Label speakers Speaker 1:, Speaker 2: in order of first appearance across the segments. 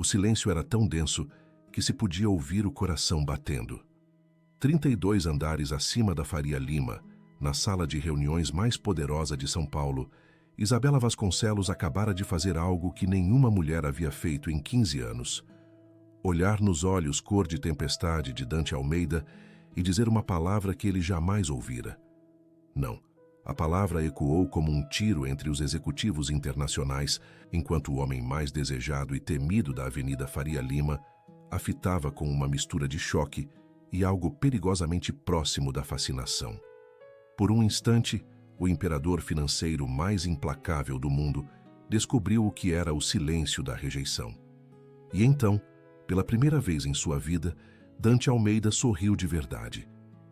Speaker 1: O silêncio era tão denso que se podia ouvir o coração batendo. 32 andares acima da Faria Lima, na sala de reuniões mais poderosa de São Paulo, Isabela Vasconcelos acabara de fazer algo que nenhuma mulher havia feito em 15 anos. Olhar nos olhos cor de tempestade de Dante Almeida e dizer uma palavra que ele jamais ouvira. Não, a palavra ecoou como um tiro entre os executivos internacionais, enquanto o homem mais desejado e temido da Avenida Faria Lima a fitava com uma mistura de choque e algo perigosamente próximo da fascinação. Por um instante, o imperador financeiro mais implacável do mundo descobriu o que era o silêncio da rejeição. E então, pela primeira vez em sua vida, Dante Almeida sorriu de verdade.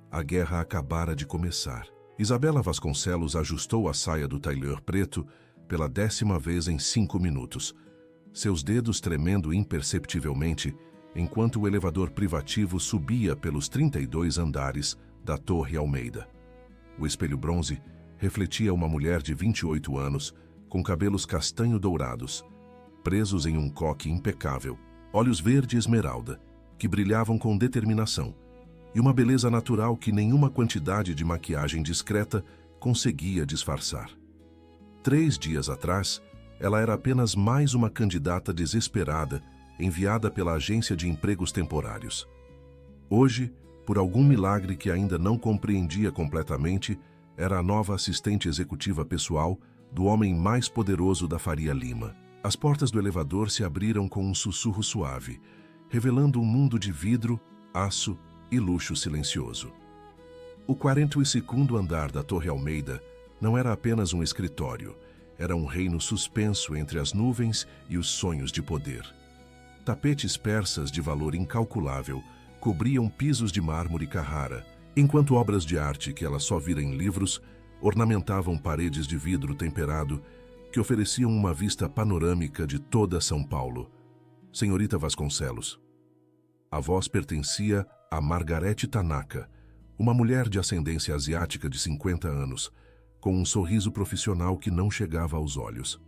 Speaker 1: A guerra acabara de começar. Isabela Vasconcelos ajustou a saia do tailleur preto pela 10ª vez em 5 minutos, seus dedos tremendo imperceptivelmente enquanto o elevador privativo subia pelos 32 andares da Torre Almeida. O espelho bronze refletia uma mulher de 28 anos, com cabelos castanho-dourados, presos em um coque impecável, olhos verde esmeralda, que brilhavam com determinação, e uma beleza natural que nenhuma quantidade de maquiagem discreta conseguia disfarçar. 3 dias atrás, ela era apenas mais uma candidata desesperada enviada pela agência de empregos temporários. Hoje, por algum milagre que ainda não compreendia completamente, era a nova assistente executiva pessoal do homem mais poderoso da Faria Lima. As portas do elevador se abriram com um sussurro suave, revelando um mundo de vidro, aço e luxo silencioso. O 42º andar da Torre Almeida não era apenas um escritório, era um reino suspenso entre as nuvens e os sonhos de poder. Tapetes persas de valor incalculável cobriam pisos de mármore Carrara, enquanto obras de arte que ela só vira em livros ornamentavam paredes de vidro temperado que ofereciam uma vista panorâmica de toda São Paulo. Senhorita Vasconcelos. A voz pertencia a Margarete Tanaka, uma mulher de ascendência asiática de 50 anos, com um sorriso profissional que não chegava aos olhos.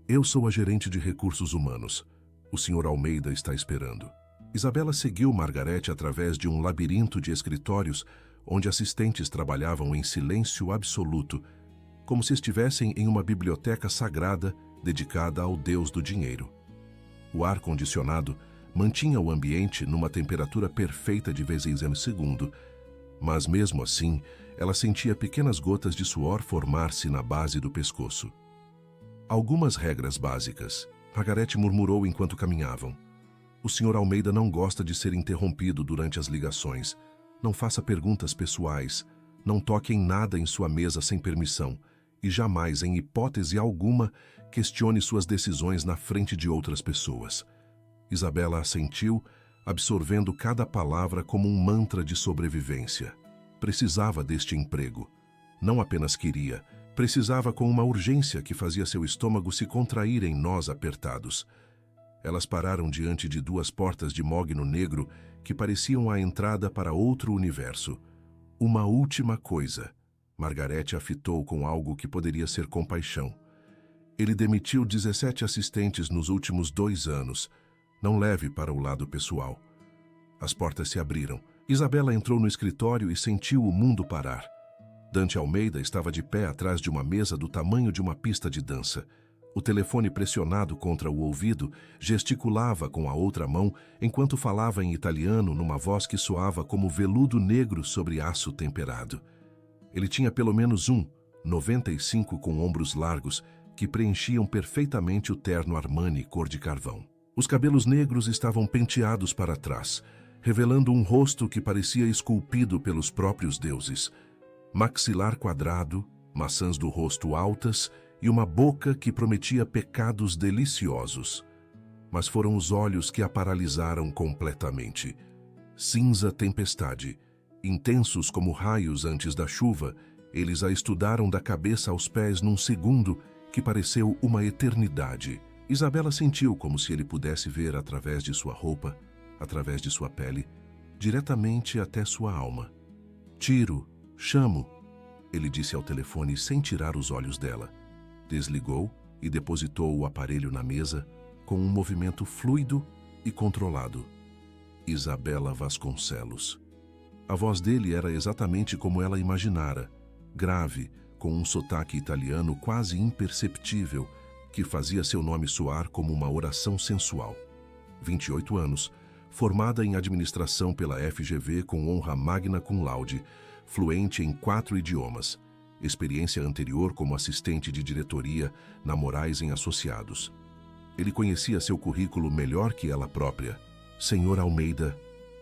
Speaker 1: Eu sou a gerente de recursos humanos. O Sr. Almeida está esperando. Isabela seguiu Margarete através de um labirinto de escritórios onde assistentes trabalhavam em silêncio absoluto, como se estivessem em uma biblioteca sagrada dedicada ao Deus do dinheiro. O ar-condicionado mantinha o ambiente numa temperatura perfeita de vezes em segundo, mas mesmo assim, ela sentia pequenas gotas de suor formar-se na base do pescoço. Algumas regras básicas, Margarete murmurou enquanto caminhavam. O Sr. Almeida não gosta de ser interrompido durante as ligações. Não faça perguntas pessoais, não toque em nada em sua mesa sem permissão e jamais, em hipótese alguma, questione suas decisões na frente de outras pessoas. Isabela assentiu, absorvendo cada palavra como um mantra de sobrevivência. Precisava deste emprego. Não apenas queria, precisava com uma urgência que fazia seu estômago se contrair em nós apertados. Elas pararam diante de 2 portas de mogno negro que pareciam a entrada para outro universo. Uma última coisa. Margarete a fitou com algo que poderia ser compaixão. Ele demitiu 17 assistentes nos últimos 2 anos. Não leve para o lado pessoal. As portas se abriram. Isabela entrou no escritório e sentiu o mundo parar. Dante Almeida estava de pé atrás de uma mesa do tamanho de uma pista de dança. O telefone pressionado contra o ouvido gesticulava com a outra mão enquanto falava em italiano numa voz que soava como veludo negro sobre aço temperado. Ele tinha pelo menos 95 com ombros largos que preenchiam perfeitamente o terno Armani cor de carvão. Os cabelos negros estavam penteados para trás, revelando um rosto que parecia esculpido pelos próprios deuses. Maxilar quadrado, maçãs do rosto altas e uma boca que prometia pecados deliciosos. Mas foram os olhos que a paralisaram completamente. Cinza tempestade, intensos como raios antes da chuva, eles a estudaram da cabeça aos pés num segundo que pareceu uma eternidade. Isabela sentiu como se ele pudesse ver através de sua roupa, através de sua pele, diretamente até sua alma. Tiro, chamo, ele disse ao telefone sem tirar os olhos dela. Desligou e depositou o aparelho na mesa com um movimento fluido e controlado. Isabela Vasconcelos. A voz dele era exatamente como ela imaginara, grave, com um sotaque italiano quase imperceptível, que fazia seu nome soar como uma oração sensual. 28 anos, formada em administração pela FGV com honra magna cum laude, fluente em 4 idiomas, experiência anterior como assistente de diretoria na Moraes em Associados. Ele conhecia seu currículo melhor que ela própria. Senhor Almeida,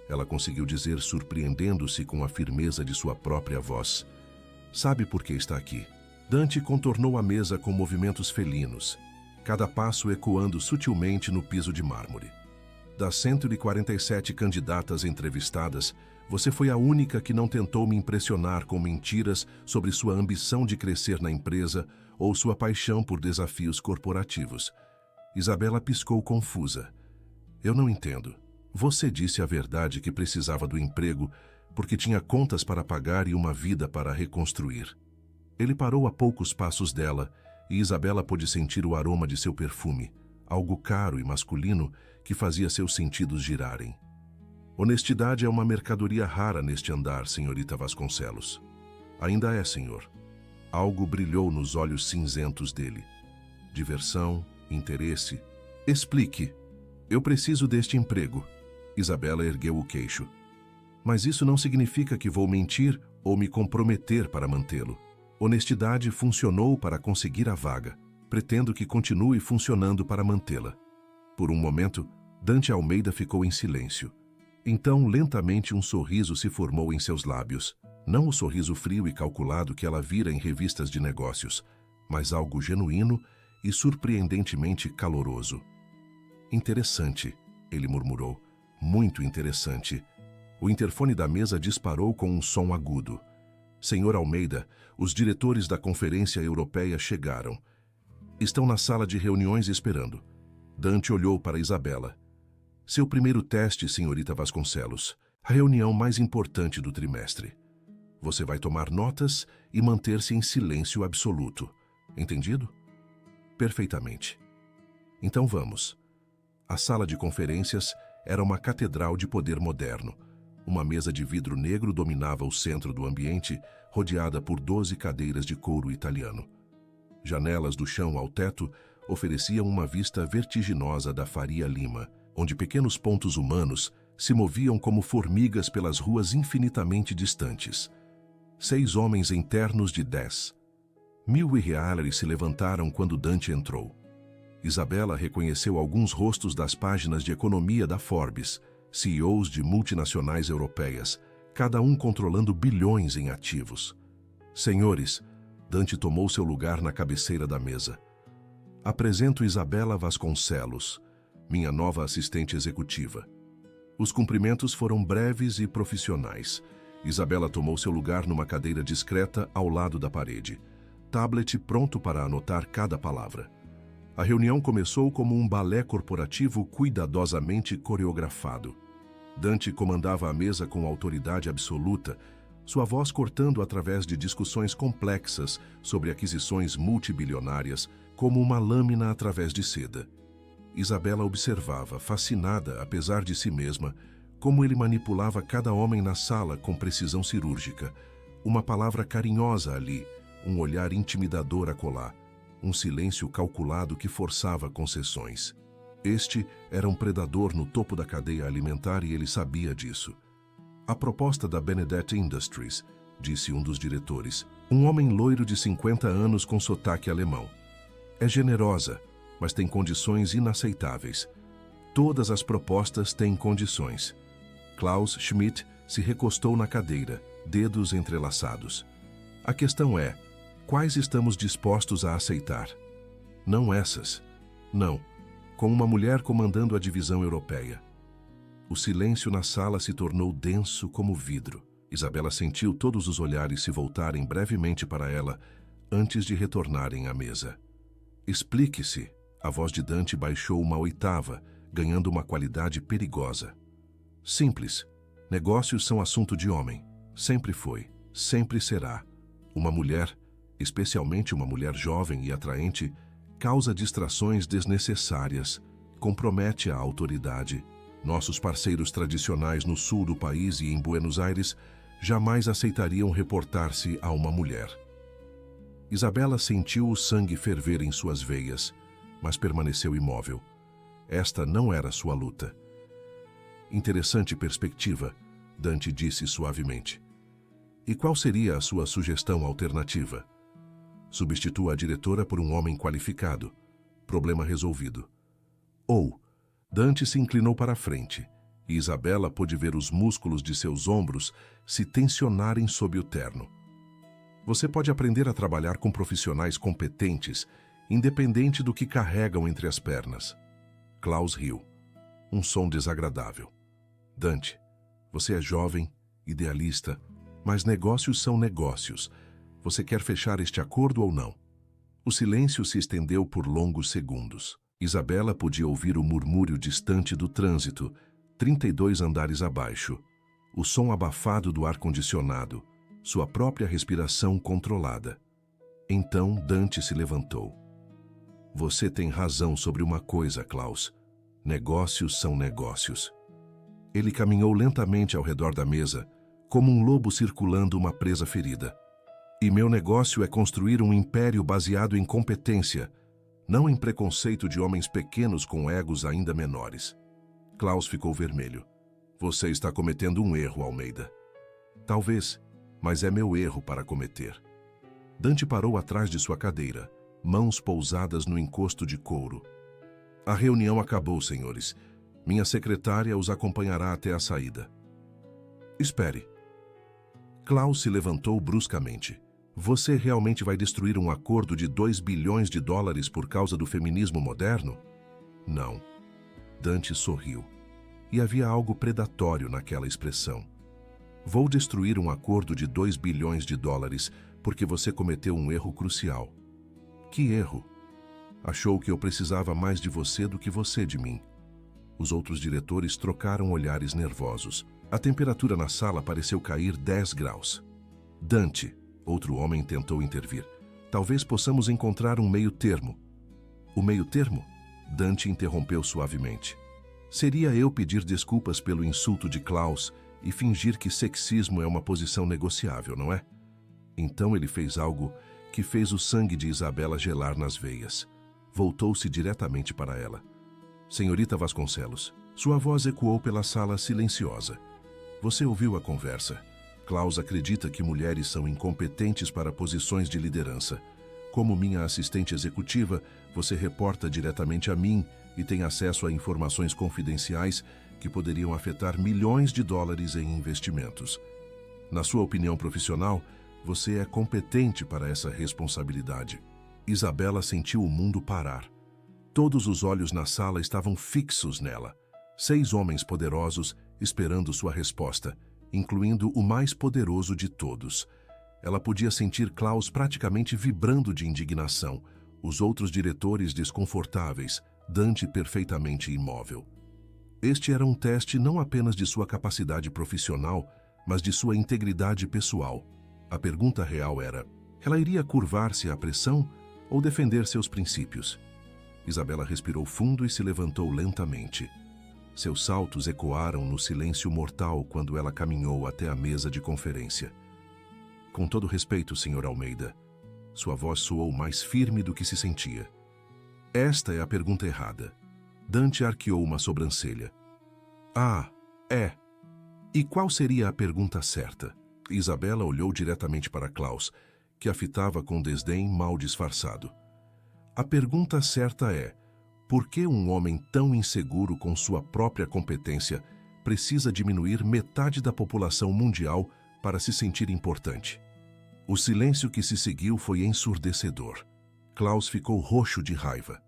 Speaker 1: ela conseguiu dizer, surpreendendo-se com a firmeza de sua própria voz. Sabe por que está aqui? Dante contornou a mesa com movimentos felinos, cada passo ecoando sutilmente no piso de mármore. Das 147 candidatas entrevistadas, você foi a única que não tentou me impressionar com mentiras sobre sua ambição de crescer na empresa ou sua paixão por desafios corporativos. Isabela piscou confusa. Eu não entendo. Você disse a verdade que precisava do emprego porque tinha contas para pagar e uma vida para reconstruir. Ele parou a poucos passos dela e Isabela pôde sentir o aroma de seu perfume, algo caro e masculino que fazia seus sentidos girarem. Honestidade é uma mercadoria rara neste andar, senhorita Vasconcelos. Ainda é, senhor. Algo brilhou nos olhos cinzentos dele. Diversão, interesse. Explique. Eu preciso deste emprego. Isabela ergueu o queixo. Mas isso não significa que vou mentir ou me comprometer para mantê-lo. Honestidade funcionou para conseguir a vaga. Pretendo que continue funcionando para mantê-la. Por um momento, Dante Almeida ficou em silêncio. Então, lentamente, um sorriso se formou em seus lábios. Não o sorriso frio e calculado que ela vira em revistas de negócios, mas algo genuíno e surpreendentemente caloroso. Interessante, ele murmurou. Muito interessante. O interfone da mesa disparou com um som agudo. Senhor Almeida, os diretores da Conferência Europeia chegaram. Estão na sala de reuniões esperando. Dante olhou para Isabela. Seu primeiro teste, senhorita Vasconcelos. A reunião mais importante do trimestre. Você vai tomar notas e manter-se em silêncio absoluto. Entendido? Perfeitamente. Então vamos. A sala de conferências era uma catedral de poder moderno. Uma mesa de vidro negro dominava o centro do ambiente, rodeada por 12 cadeiras de couro italiano. Janelas do chão ao teto ofereciam uma vista vertiginosa da Faria Lima, onde pequenos pontos humanos se moviam como formigas pelas ruas infinitamente distantes. 6 homens em ternos de 10. 1000 reais se levantaram quando Dante entrou. Isabela reconheceu alguns rostos das páginas de economia da Forbes, CEOs de multinacionais europeias, cada um controlando bilhões em ativos. Senhores, Dante tomou seu lugar na cabeceira da mesa. Apresento Isabela Vasconcelos, minha nova assistente executiva. Os cumprimentos foram breves e profissionais. Isabela tomou seu lugar numa cadeira discreta ao lado da parede, tablet pronto para anotar cada palavra. A reunião começou como um balé corporativo cuidadosamente coreografado. Dante comandava a mesa com autoridade absoluta, sua voz cortando através de discussões complexas sobre aquisições multibilionárias como uma lâmina através de seda. Isabela observava, fascinada apesar de si mesma, como ele manipulava cada homem na sala com precisão cirúrgica, uma palavra carinhosa ali, um olhar intimidador acolá, um silêncio calculado que forçava concessões. Este era um predador no topo da cadeia alimentar e ele sabia disso. A proposta da Benedett Industries, disse um dos diretores, um homem loiro de 50 anos com sotaque alemão. É generosa, mas tem condições inaceitáveis. Todas as propostas têm condições. Klaus Schmidt se recostou na cadeira, dedos entrelaçados. A questão é, quais estamos dispostos a aceitar? Não essas. Não. Com uma mulher comandando a divisão europeia. O silêncio na sala se tornou denso como vidro. Isabela sentiu todos os olhares se voltarem brevemente para ela antes de retornarem à mesa. Explique-se. A voz de Dante baixou uma oitava, ganhando uma qualidade perigosa. Simples. Negócios são assunto de homem. Sempre foi. Sempre será. Uma mulher, especialmente uma mulher jovem e atraente, causa distrações desnecessárias, compromete a autoridade. Nossos parceiros tradicionais no sul do país e em Buenos Aires jamais aceitariam reportar-se a uma mulher. Isabela sentiu o sangue ferver em suas veias, mas permaneceu imóvel. Esta não era sua luta. Interessante perspectiva, Dante disse suavemente. E qual seria a sua sugestão alternativa? Substitua a diretora por um homem qualificado. Problema resolvido. Ou, Dante se inclinou para a frente, e Isabela pôde ver os músculos de seus ombros se tensionarem sob o terno. Você pode aprender a trabalhar com profissionais competentes, independente do que carregam entre as pernas. Klaus riu. Um som desagradável. Dante, você é jovem, idealista, mas negócios são negócios. Você quer fechar este acordo ou não? O silêncio se estendeu por longos segundos. Isabela podia ouvir o murmúrio distante do trânsito, 32 andares abaixo, o som abafado do ar-condicionado, sua própria respiração controlada. Então Dante se levantou. Você tem razão sobre uma coisa, Klaus. Negócios são negócios. Ele caminhou lentamente ao redor da mesa, como um lobo circulando uma presa ferida. E meu negócio é construir um império baseado em competência, não em preconceito de homens pequenos com egos ainda menores. Klaus ficou vermelho. Você está cometendo um erro, Almeida. Talvez, mas é meu erro para cometer. Dante parou atrás de sua cadeira, mãos pousadas no encosto de couro. A reunião acabou, senhores. Minha secretária os acompanhará até a saída. Espere. Klaus se levantou bruscamente. Você realmente vai destruir um acordo de 2 bilhões de dólares por causa do feminismo moderno? Não. Dante sorriu. E havia algo predatório naquela expressão. Vou destruir um acordo de 2 bilhões de dólares porque você cometeu um erro crucial. Que erro? Achou que eu precisava mais de você do que você de mim. Os outros diretores trocaram olhares nervosos. A temperatura na sala pareceu cair 10 graus. Dante, outro homem tentou intervir. Talvez possamos encontrar um meio termo. O meio termo? Dante interrompeu suavemente. Seria eu pedir desculpas pelo insulto de Klaus e fingir que sexismo é uma posição negociável, não é? Então ele fez algo que fez o sangue de Isabela gelar nas veias. Voltou-se diretamente para ela. Senhorita Vasconcelos, sua voz ecoou pela sala silenciosa. Você ouviu a conversa. Klaus acredita que mulheres são incompetentes para posições de liderança. Como minha assistente executiva, você reporta diretamente a mim e tem acesso a informações confidenciais que poderiam afetar milhões de dólares em investimentos. Na sua opinião profissional, você é competente para essa responsabilidade. Isabela sentiu o mundo parar. Todos os olhos na sala estavam fixos nela. 6 homens poderosos esperando sua resposta, incluindo o mais poderoso de todos. Ela podia sentir Klaus praticamente vibrando de indignação, os outros diretores desconfortáveis, Dante perfeitamente imóvel. Este era um teste não apenas de sua capacidade profissional, mas de sua integridade pessoal. A pergunta real era, ela iria curvar-se à pressão ou defender seus princípios? Isabela respirou fundo e se levantou lentamente. Seus saltos ecoaram no silêncio mortal quando ela caminhou até a mesa de conferência. Com todo respeito, Sr. Almeida, sua voz soou mais firme do que se sentia. Esta é a pergunta errada. Dante arqueou uma sobrancelha. Ah, é. E qual seria a pergunta certa? Isabela olhou diretamente para Klaus, que a fitava com desdém mal disfarçado. A pergunta certa é: por que um homem tão inseguro com sua própria competência precisa diminuir metade da população mundial para se sentir importante? O silêncio que se seguiu foi ensurdecedor. Klaus ficou roxo de raiva.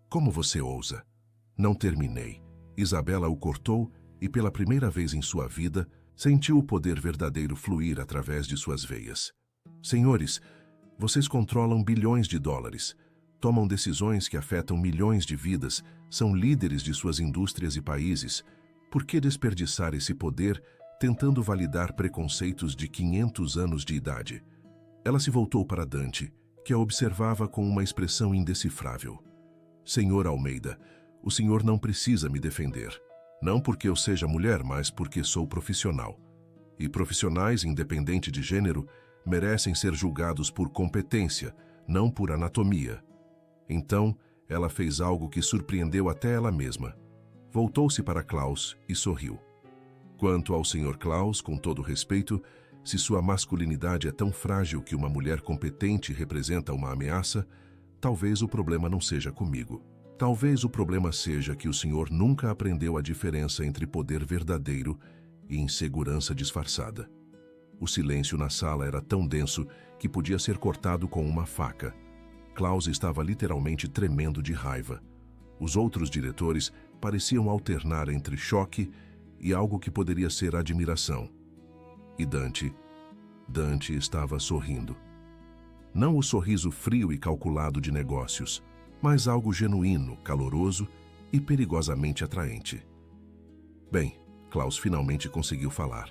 Speaker 1: Como você ousa? Não terminei. Isabela o cortou e, pela primeira vez em sua vida, sentiu o poder verdadeiro fluir através de suas veias. Senhores, vocês controlam bilhões de dólares, tomam decisões que afetam milhões de vidas, são líderes de suas indústrias e países. Por que desperdiçar esse poder tentando validar preconceitos de 500 anos de idade? Ela se voltou para Dante, que a observava com uma expressão indecifrável. Senhor Almeida, O senhor não precisa me defender. Não porque eu seja mulher, mas porque sou profissional. E profissionais, independente de gênero, merecem ser julgados por competência, não por anatomia. Então, ela fez algo que surpreendeu até ela mesma. Voltou-se para Klaus e sorriu. Quanto ao Sr. Klaus, com todo respeito, se sua masculinidade é tão frágil que uma mulher competente representa uma ameaça, talvez o problema não seja comigo. Talvez o problema seja que o senhor nunca aprendeu a diferença entre poder verdadeiro e insegurança disfarçada. O silêncio na sala era tão denso que podia ser cortado com uma faca. Klaus estava literalmente tremendo de raiva. Os outros diretores pareciam alternar entre choque e algo que poderia ser admiração. E Dante estava sorrindo. Não o sorriso frio e calculado de negócios, mas algo genuíno, caloroso e perigosamente atraente. Bem, Klaus finalmente conseguiu falar.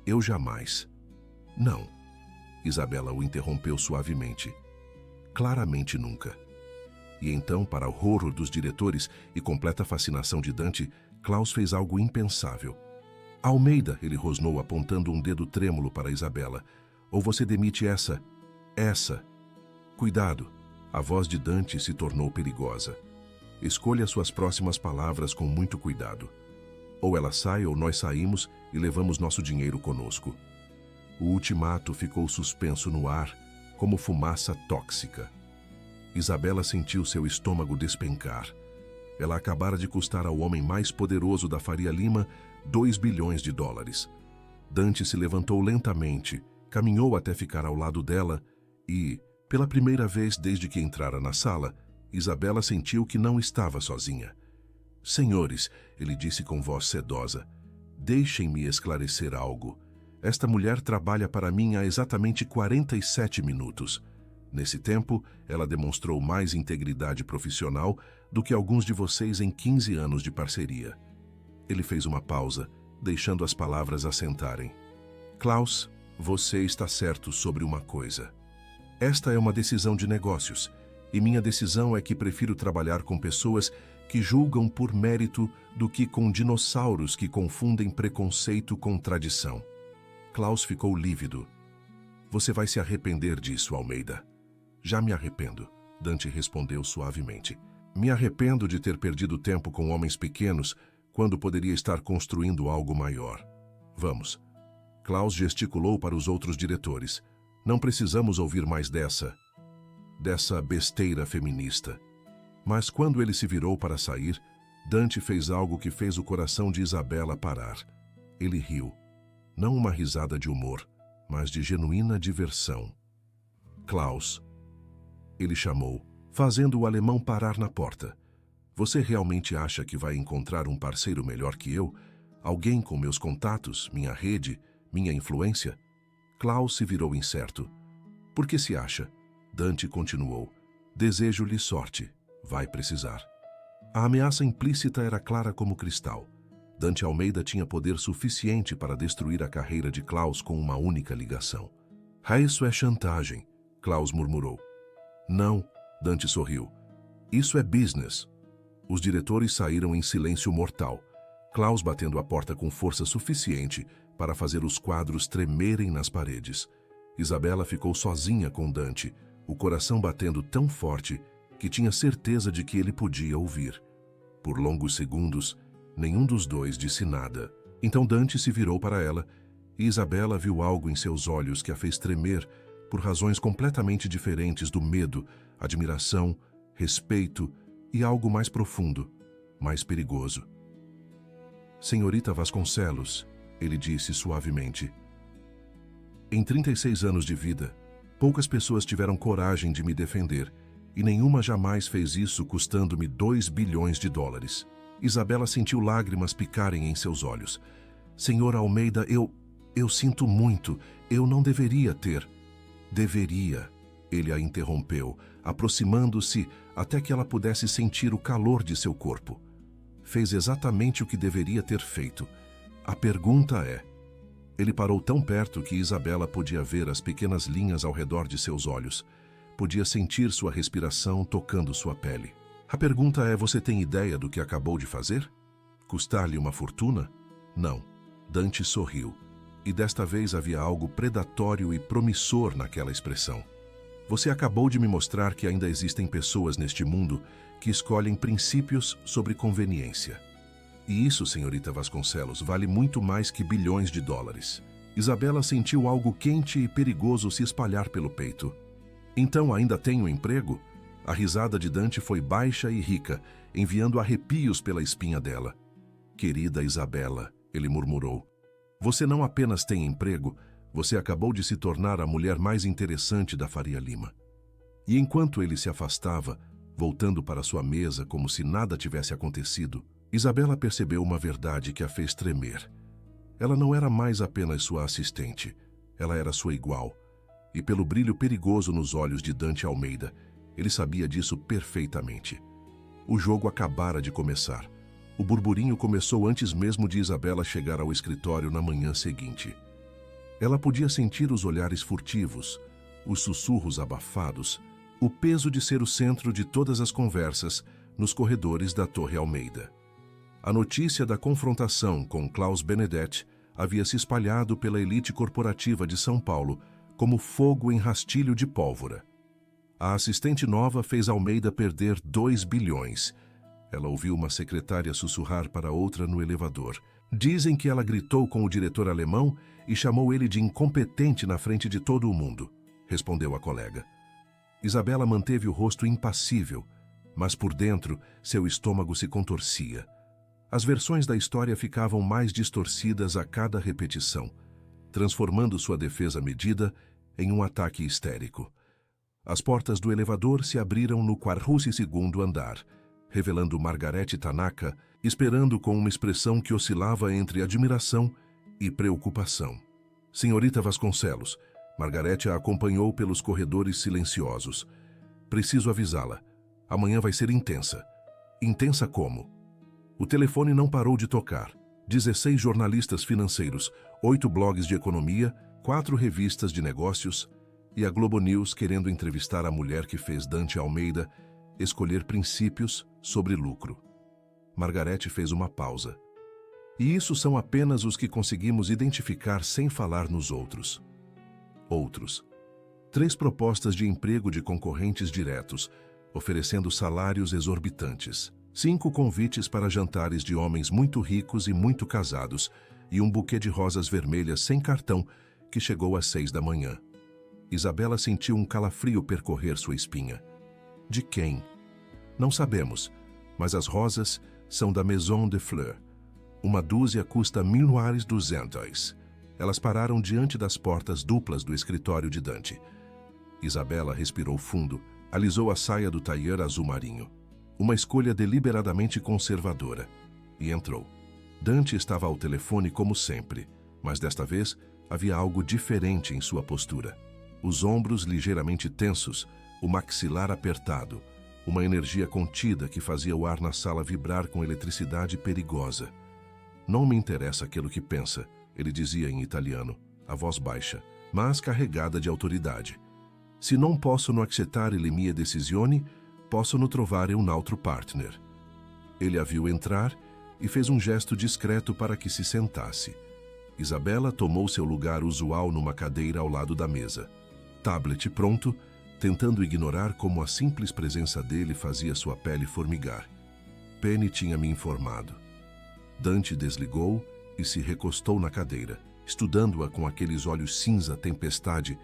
Speaker 1: Eu jamais. Não. Isabela o interrompeu suavemente. Claramente nunca. E então, para o horror dos diretores e completa fascinação de Dante, Klaus fez algo impensável. Almeida, ele rosnou apontando um dedo trêmulo para Isabela. Ou você demite essa. Cuidado. A voz de Dante se tornou perigosa. Escolha suas próximas palavras com muito cuidado. Ou ela sai ou nós saímos e levamos nosso dinheiro conosco. O ultimato ficou suspenso no ar, como fumaça tóxica. Isabela sentiu seu estômago despencar. Ela acabara de custar ao homem mais poderoso da Faria Lima $2 bilhões. Dante se levantou lentamente, caminhou até ficar ao lado dela e, pela primeira vez desde que entrara na sala, Isabela sentiu que não estava sozinha. Senhores, ele disse com voz sedosa, deixem-me esclarecer algo. Esta mulher trabalha para mim há exatamente 47 minutos. Nesse tempo, ela demonstrou mais integridade profissional do que alguns de vocês em 15 anos de parceria. Ele fez uma pausa, deixando as palavras assentarem. Klaus, você está certo sobre uma coisa. Esta é uma decisão de negócios, e minha decisão é que prefiro trabalhar com pessoas que julgam por mérito do que com dinossauros que confundem preconceito com tradição. Klaus ficou lívido. Você vai se arrepender disso, Almeida. Já me arrependo, Dante respondeu suavemente. Me arrependo de ter perdido tempo com homens pequenos quando poderia estar construindo algo maior. Vamos. Klaus gesticulou para os outros diretores. Não precisamos ouvir mais dessa besteira feminista. Mas quando ele se virou para sair, Dante fez algo que fez o coração de Isabela parar. Ele riu. Não uma risada de humor, mas de genuína diversão. Klaus. Ele chamou, fazendo o alemão parar na porta. Você realmente acha que vai encontrar um parceiro melhor que eu? Alguém com meus contatos, minha rede, minha influência? Klaus se virou incerto. Por que se acha? Dante continuou. Desejo-lhe sorte. Vai precisar. A ameaça implícita era clara como cristal. Dante Almeida tinha poder suficiente para destruir a carreira de Klaus com uma única ligação. Isso é chantagem, Klaus murmurou. Não, Dante sorriu. Isso é business. Os diretores saíram em silêncio mortal, Klaus batendo a porta com força suficiente para fazer os quadros tremerem nas paredes. Isabela ficou sozinha com Dante, o coração batendo tão forte que tinha certeza de que ele podia ouvir. Por longos segundos, nenhum dos dois disse nada. Então Dante se virou para ela e Isabela viu algo em seus olhos que a fez tremer por razões completamente diferentes do medo, admiração, respeito e algo mais profundo, mais perigoso. Senhorita Vasconcelos, ele disse suavemente. Em 36 anos de vida, poucas pessoas tiveram coragem de me defender e nenhuma jamais fez isso custando-me $2 bilhões. Isabela sentiu lágrimas picarem em seus olhos. Senhor Almeida, eu sinto muito, eu não deveria ter. Deveria, ele a interrompeu, aproximando-se até que ela pudesse sentir o calor de seu corpo. Fez exatamente o que deveria ter feito. A pergunta é... Ele parou tão perto que Isabela podia ver as pequenas linhas ao redor de seus olhos. Podia sentir sua respiração tocando sua pele. A pergunta é: você tem ideia do que acabou de fazer? Custar-lhe uma fortuna? Não. Dante sorriu. E desta vez havia algo predatório e promissor naquela expressão. Você acabou de me mostrar que ainda existem pessoas neste mundo que escolhem princípios sobre conveniência. E isso, senhorita Vasconcelos, vale muito mais que bilhões de dólares. Isabela sentiu algo quente e perigoso se espalhar pelo peito. Então ainda tem um emprego? A risada de Dante foi baixa e rica, enviando arrepios pela espinha dela. Querida Isabela, ele murmurou, você não apenas tem emprego, você acabou de se tornar a mulher mais interessante da Faria Lima. E enquanto ele se afastava, voltando para sua mesa como se nada tivesse acontecido, Isabela percebeu uma verdade que a fez tremer. Ela não era mais apenas sua assistente, ela era sua igual. E pelo brilho perigoso nos olhos de Dante Almeida, ele sabia disso perfeitamente. O jogo acabara de começar. O burburinho começou antes mesmo de Isabela chegar ao escritório na manhã seguinte. Ela podia sentir os olhares furtivos, os sussurros abafados, o peso de ser o centro de todas as conversas nos corredores da Torre Almeida. A notícia da confrontação com Klaus Benedetti havia se espalhado pela elite corporativa de São Paulo como fogo em rastilho de pólvora. A assistente nova fez Almeida perder 2 bilhões. Ela ouviu uma secretária sussurrar para outra no elevador. Dizem que ela gritou com o diretor alemão e chamou ele de incompetente na frente de todo o mundo, respondeu a colega. Isabela manteve o rosto impassível, mas por dentro seu estômago se contorcia. As versões da história ficavam mais distorcidas a cada repetição, transformando sua defesa medida em um ataque histérico. As portas do elevador se abriram no 42º andar, revelando Margarete Tanaka, esperando com uma expressão que oscilava entre admiração e preocupação. Senhorita Vasconcelos, Margarete a acompanhou pelos corredores silenciosos. Preciso avisá-la. Amanhã vai ser intensa. Intensa como? O telefone não parou de tocar. 16 jornalistas financeiros, 8 blogs de economia, 4 revistas de negócios e a Globo News querendo entrevistar a mulher que fez Dante Almeida escolher princípios sobre lucro. Margarete fez uma pausa. E isso são apenas os que conseguimos identificar sem falar nos outros. Outros. 3 propostas de emprego de concorrentes diretos, oferecendo salários exorbitantes. 5 convites para jantares de homens muito ricos e muito casados, e um buquê de rosas vermelhas sem cartão que chegou às 6 da manhã. Isabela sentiu um calafrio percorrer sua espinha. De quem? Não sabemos, mas as rosas são da Maison de Fleurs. Uma dúzia custa $1.200. Elas pararam diante das portas duplas do escritório de Dante. Isabela respirou fundo, alisou a saia do tailleur azul marinho. Uma escolha deliberadamente conservadora. E entrou. Dante estava ao telefone como sempre, mas desta vez havia algo diferente em sua postura. Os ombros ligeiramente tensos, o maxilar apertado, uma energia contida que fazia o ar na sala vibrar com eletricidade perigosa. Não me interessa aquilo que pensa, ele dizia em italiano, a voz baixa, mas carregada de autoridade. Se non posso no accettare le mie decisioni, posso no trovare un altro partner. Ele a viu entrar e fez um gesto discreto para que se sentasse. Isabela tomou seu lugar usual numa cadeira ao lado da mesa. Tablet pronto, tentando ignorar como a simples presença dele fazia sua pele formigar. Penny tinha me informado. Dante desligou e se recostou na cadeira, estudando-a com aqueles olhos cinza tempestade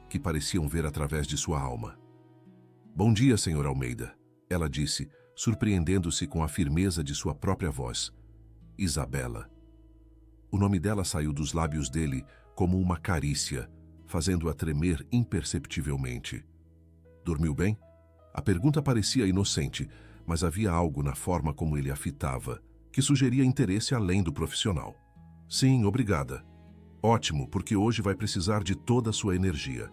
Speaker 1: que pareciam ver através de sua alma. Bom dia, Sr. Almeida, ela disse, surpreendendo-se com a firmeza de sua própria voz. Isabela. O nome dela saiu dos lábios dele como uma carícia, fazendo-a tremer imperceptivelmente. Dormiu bem? A pergunta parecia inocente, mas havia algo na forma como ele a fitava, que sugeria interesse além do profissional. Sim, obrigada. Ótimo, porque hoje vai precisar de toda a sua energia.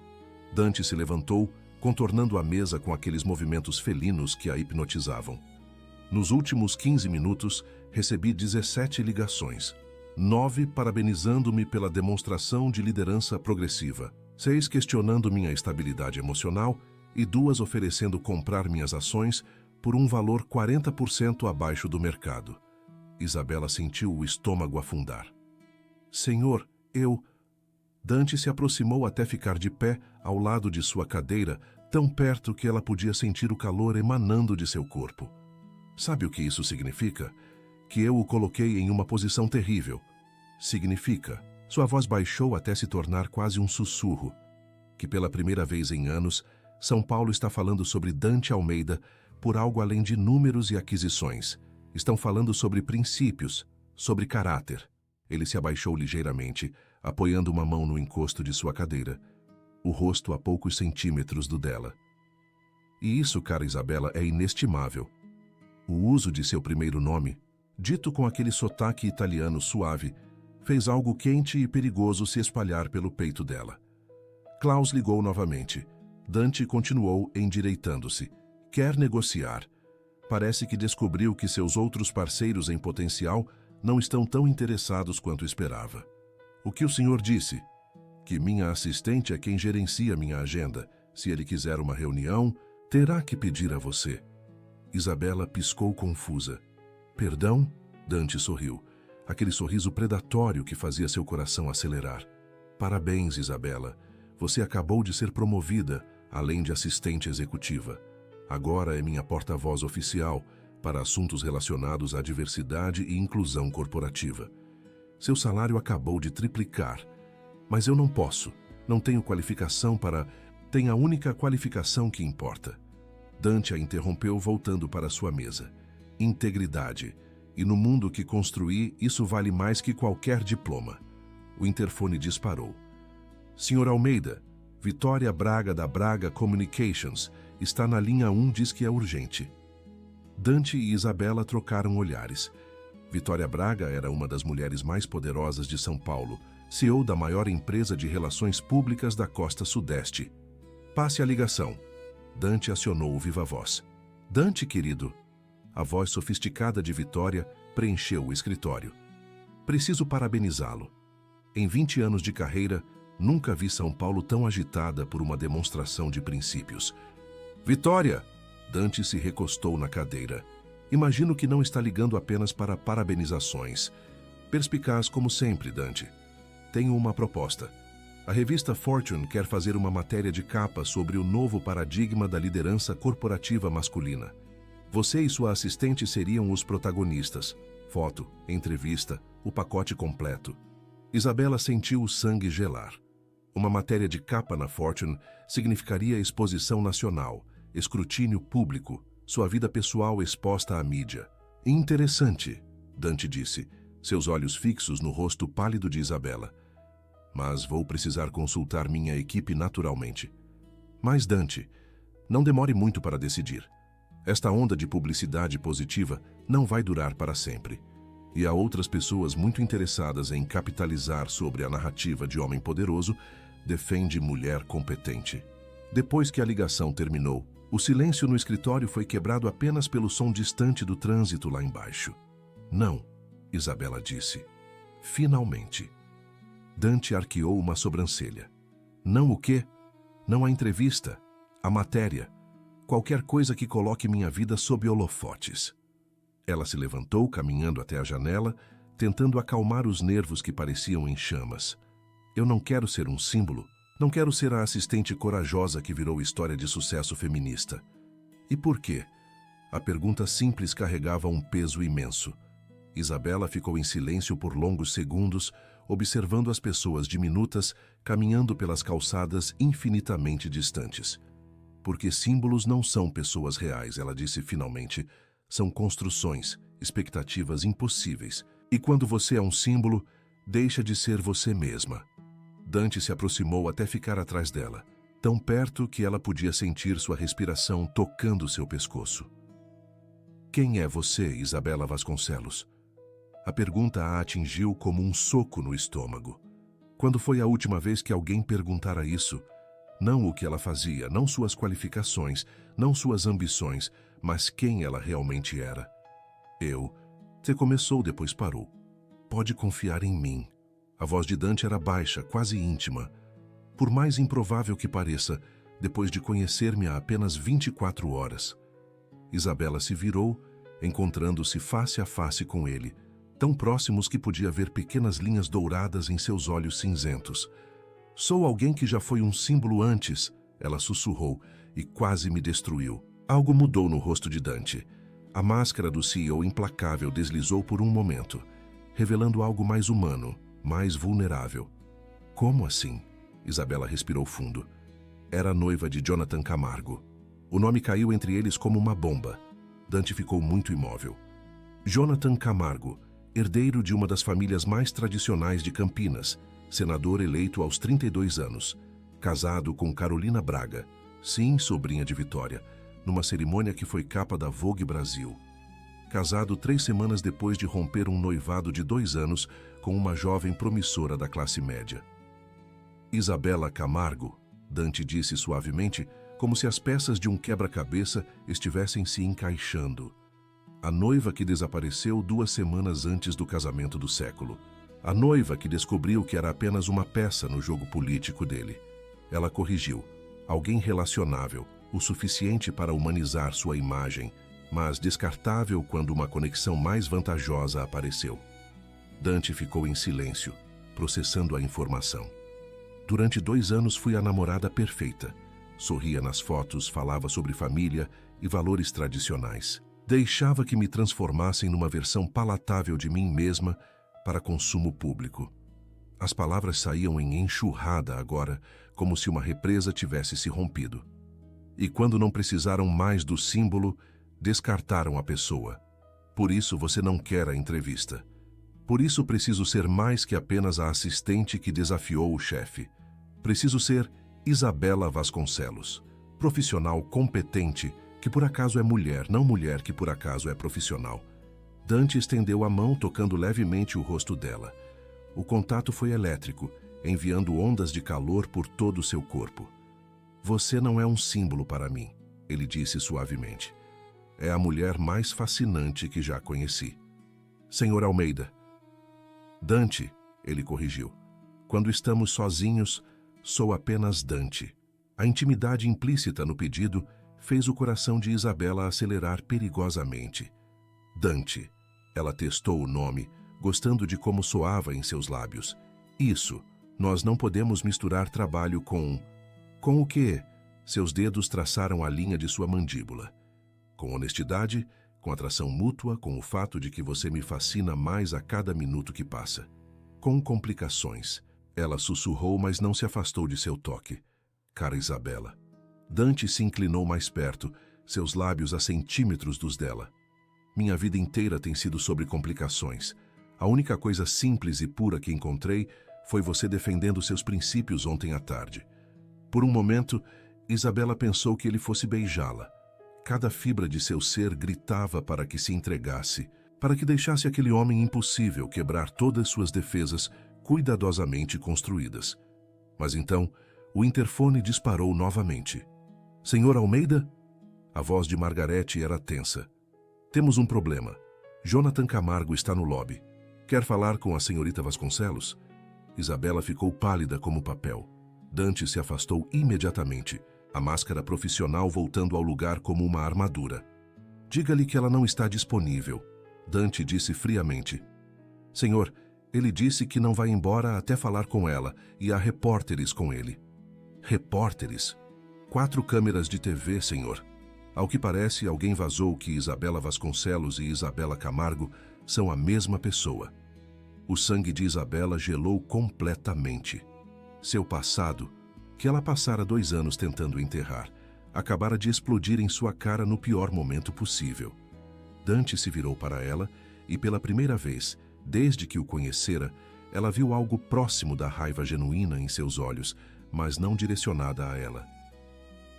Speaker 1: Dante se levantou, contornando a mesa com aqueles movimentos felinos que a hipnotizavam. Nos últimos 15 minutos, recebi 17 ligações. 9 parabenizando-me pela demonstração de liderança progressiva. 6 questionando minha estabilidade emocional e 2 oferecendo comprar minhas ações por um valor 40% abaixo do mercado. Isabela sentiu o estômago afundar. Senhor, eu... Dante se aproximou até ficar de pé ao lado de sua cadeira, tão perto que ela podia sentir o calor emanando de seu corpo. Sabe o que isso significa? Que eu o coloquei em uma posição terrível. Significa, sua voz baixou até se tornar quase um sussurro, que pela primeira vez em anos, São Paulo está falando sobre Dante Almeida por algo além de números e aquisições. Estão falando sobre princípios, sobre caráter. Ele se abaixou ligeiramente, apoiando uma mão no encosto de sua cadeira, o rosto a poucos centímetros do dela. E isso, cara Isabela, é inestimável. O uso de seu primeiro nome, dito com aquele sotaque italiano suave, fez algo quente e perigoso se espalhar pelo peito dela. Klaus ligou novamente. Dante continuou endireitando-se. Quer negociar. Parece que descobriu que seus outros parceiros em potencial não estão tão interessados quanto esperava. O que o senhor disse? Que minha assistente é quem gerencia minha agenda. Se ele quiser uma reunião, terá que pedir a você. Isabela piscou confusa. Perdão? Dante sorriu. Aquele sorriso predatório que fazia seu coração acelerar. Parabéns, Isabela. Você acabou de ser promovida, além de assistente executiva. Agora é minha porta-voz oficial para assuntos relacionados à diversidade e inclusão corporativa. Seu salário acabou de triplicar. Mas eu não posso. Não tenho qualificação para... Tem a única qualificação que importa. Dante a interrompeu voltando para sua mesa. Integridade. E no mundo que construí, isso vale mais que qualquer diploma. O interfone disparou. Senhor Almeida, Vitória Braga da Braga Communications está na linha 1, diz que é urgente. Dante e Isabela trocaram olhares. Vitória Braga era uma das mulheres mais poderosas de São Paulo, CEO da maior empresa de relações públicas da costa sudeste. Passe a ligação. Dante acionou o viva-voz. Dante, querido. A voz sofisticada de Vitória preencheu o escritório. Preciso parabenizá-lo. Em 20 anos de carreira, nunca vi São Paulo tão agitada por uma demonstração de princípios. Vitória! Dante se recostou na cadeira. Imagino que não está ligando apenas para parabenizações. Perspicaz como sempre, Dante. Tenho uma proposta. A revista Fortune quer fazer uma matéria de capa sobre o novo paradigma da liderança corporativa masculina. Você e sua assistente seriam os protagonistas. Foto, entrevista, o pacote completo. Isabela sentiu o sangue gelar. Uma matéria de capa na Fortune significaria exposição nacional, escrutínio público, sua vida pessoal exposta à mídia. Interessante, Dante disse, seus olhos fixos no rosto pálido de Isabela. Mas vou precisar consultar minha equipe naturalmente. Mas, Dante, não demore muito para decidir. Esta onda de publicidade positiva não vai durar para sempre. E há outras pessoas muito interessadas em capitalizar sobre a narrativa de homem poderoso, defende mulher competente. Depois que a ligação terminou, o silêncio no escritório foi quebrado apenas pelo som distante do trânsito lá embaixo. Não, Isabela disse. Finalmente. Dante arqueou uma sobrancelha. Não o quê? Não a entrevista, a matéria. Qualquer coisa que coloque minha vida sob holofotes. Ela se levantou, caminhando até a janela, tentando acalmar os nervos que pareciam em chamas. Eu não quero ser um símbolo. Não quero ser a assistente corajosa que virou história de sucesso feminista. E por quê? A pergunta simples carregava um peso imenso. Isabela ficou em silêncio por longos segundos, observando as pessoas diminutas caminhando pelas calçadas infinitamente distantes. Porque símbolos não são pessoas reais, ela disse finalmente. São construções, expectativas impossíveis. E quando você é um símbolo, deixa de ser você mesma. Dante se aproximou até ficar atrás dela, tão perto que ela podia sentir sua respiração tocando seu pescoço. Quem é você, Isabela Vasconcelos? A pergunta a atingiu como um soco no estômago. Quando foi a última vez que alguém perguntara isso? Não o que ela fazia, não suas qualificações, não suas ambições, mas quem ela realmente era. Você começou, depois parou. Pode confiar em mim. A voz de Dante era baixa, quase íntima. Por mais improvável que pareça, depois de conhecer-me há apenas 24 horas. Isabela se virou, encontrando-se face a face com ele, tão próximos que podia ver pequenas linhas douradas em seus olhos cinzentos. Sou alguém que já foi um símbolo antes, ela sussurrou, e quase me destruiu. Algo mudou no rosto de Dante. A máscara do CEO implacável deslizou por um momento, revelando algo mais humano, mais vulnerável. Como assim? Isabela respirou fundo. Era a noiva de Jonathan Camargo. O nome caiu entre eles como uma bomba. Dante ficou muito imóvel. Jonathan Camargo, herdeiro de uma das famílias mais tradicionais de Campinas, senador eleito aos 32 anos, casado com Carolina Braga, sim, sobrinha de Vitória, numa cerimônia que foi capa da Vogue Brasil. Casado 3 semanas depois de romper um noivado de 2 anos com uma jovem promissora da classe média. Isabela Camargo, Dante disse suavemente, como se as peças de um quebra-cabeça estivessem se encaixando. A noiva que desapareceu 2 semanas antes do casamento do século. A noiva que descobriu que era apenas uma peça no jogo político dele. Ela corrigiu. Alguém relacionável, o suficiente para humanizar sua imagem, mas descartável quando uma conexão mais vantajosa apareceu. Dante ficou em silêncio, processando a informação. Durante 2 anos fui a namorada perfeita. Sorria nas fotos, falava sobre família e valores tradicionais. Deixava que me transformassem numa versão palatável de mim mesma para consumo público. As palavras saíam em enxurrada agora, como se uma represa tivesse se rompido. E quando não precisaram mais do símbolo, descartaram a pessoa. Por isso você não quer a entrevista. Por isso preciso ser mais que apenas a assistente que desafiou o chefe. Preciso ser Isabela Vasconcelos, profissional competente, que por acaso é mulher, não mulher que por acaso é profissional. Dante estendeu a mão tocando levemente o rosto dela. O contato foi elétrico, enviando ondas de calor por todo o seu corpo. Você não é um símbolo para mim, ele disse suavemente. É a mulher mais fascinante que já conheci. Senhor Almeida. Dante, ele corrigiu. Quando estamos sozinhos, sou apenas Dante. A intimidade implícita no pedido fez o coração de Isabela acelerar perigosamente. Dante. Ela testou o nome, gostando de como soava em seus lábios. Isso, nós não podemos misturar trabalho com... Com o quê? Seus dedos traçaram a linha de sua mandíbula. Com honestidade, com atração mútua, com o fato de que você me fascina mais a cada minuto que passa. Com complicações. Ela sussurrou, mas não se afastou de seu toque. Cara Isabela. Dante se inclinou mais perto, seus lábios a centímetros dos dela. Minha vida inteira tem sido sobre complicações. A única coisa simples e pura que encontrei foi você defendendo seus princípios ontem à tarde. Por um momento, Isabela pensou que ele fosse beijá-la. Cada fibra de seu ser gritava para que se entregasse, para que deixasse aquele homem impossível quebrar todas suas defesas cuidadosamente construídas. Mas então, o interfone disparou novamente. Senhor Almeida? A voz de Margarete era tensa. Temos um problema. Jonathan Camargo está no lobby. Quer falar com a senhorita Vasconcelos? Isabela ficou pálida como papel. Dante se afastou imediatamente, a máscara profissional voltando ao lugar como uma armadura. Diga-lhe que ela não está disponível. Dante disse friamente. Senhor, ele disse que não vai embora até falar com ela, e há repórteres com ele. Repórteres? 4 câmeras de TV, senhor. Ao que parece, alguém vazou que Isabela Vasconcelos e Isabela Camargo são a mesma pessoa. O sangue de Isabela gelou completamente. Seu passado, que ela passara 2 anos tentando enterrar, acabara de explodir em sua cara no pior momento possível. Dante se virou para ela e, pela primeira vez, desde que o conhecera, ela viu algo próximo da raiva genuína em seus olhos, mas não direcionada a ela.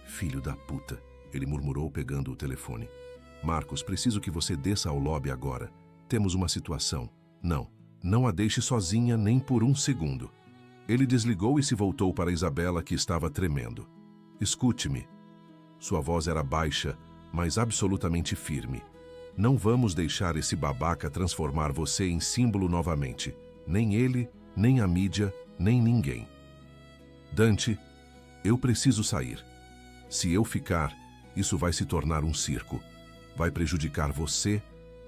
Speaker 1: Filho da puta, ele murmurou pegando o telefone. Marcos, preciso que você desça ao lobby agora. Temos uma situação. Não a deixe sozinha nem por um segundo. Ele desligou e se voltou para Isabela, que estava tremendo. Escute-me. Sua voz era baixa, mas absolutamente firme. Não vamos deixar esse babaca transformar você em símbolo novamente. Nem ele, nem a mídia, nem ninguém. Dante, eu preciso sair. Se eu ficar, isso vai se tornar um circo. Vai prejudicar você,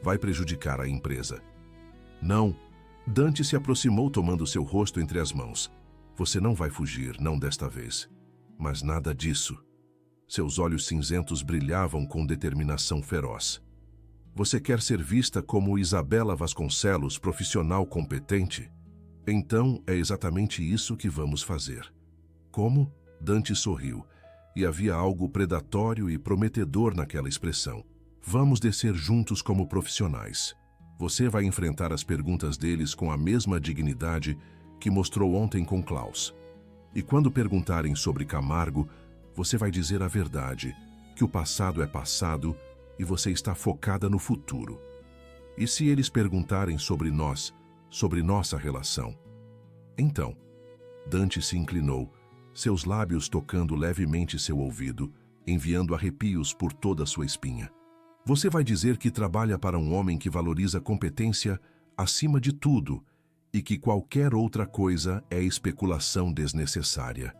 Speaker 1: vai prejudicar a empresa. Não. Dante se aproximou tomando seu rosto entre as mãos. Você não vai fugir, não desta vez. Mas nada disso. Seus olhos cinzentos brilhavam com determinação feroz. Você quer ser vista como Isabela Vasconcelos, profissional competente? Então é exatamente isso que vamos fazer. Como? Dante sorriu, e havia algo predatório e prometedor naquela expressão. Vamos descer juntos como profissionais. Você vai enfrentar as perguntas deles com a mesma dignidade que mostrou ontem com Klaus. E quando perguntarem sobre Camargo, você vai dizer a verdade, que o passado é passado e você está focada no futuro. E se eles perguntarem sobre nós, sobre nossa relação? Então, Dante se inclinou, seus lábios tocando levemente seu ouvido, enviando arrepios por toda sua espinha. Você vai dizer que trabalha para um homem que valoriza competência acima de tudo e que qualquer outra coisa é especulação desnecessária.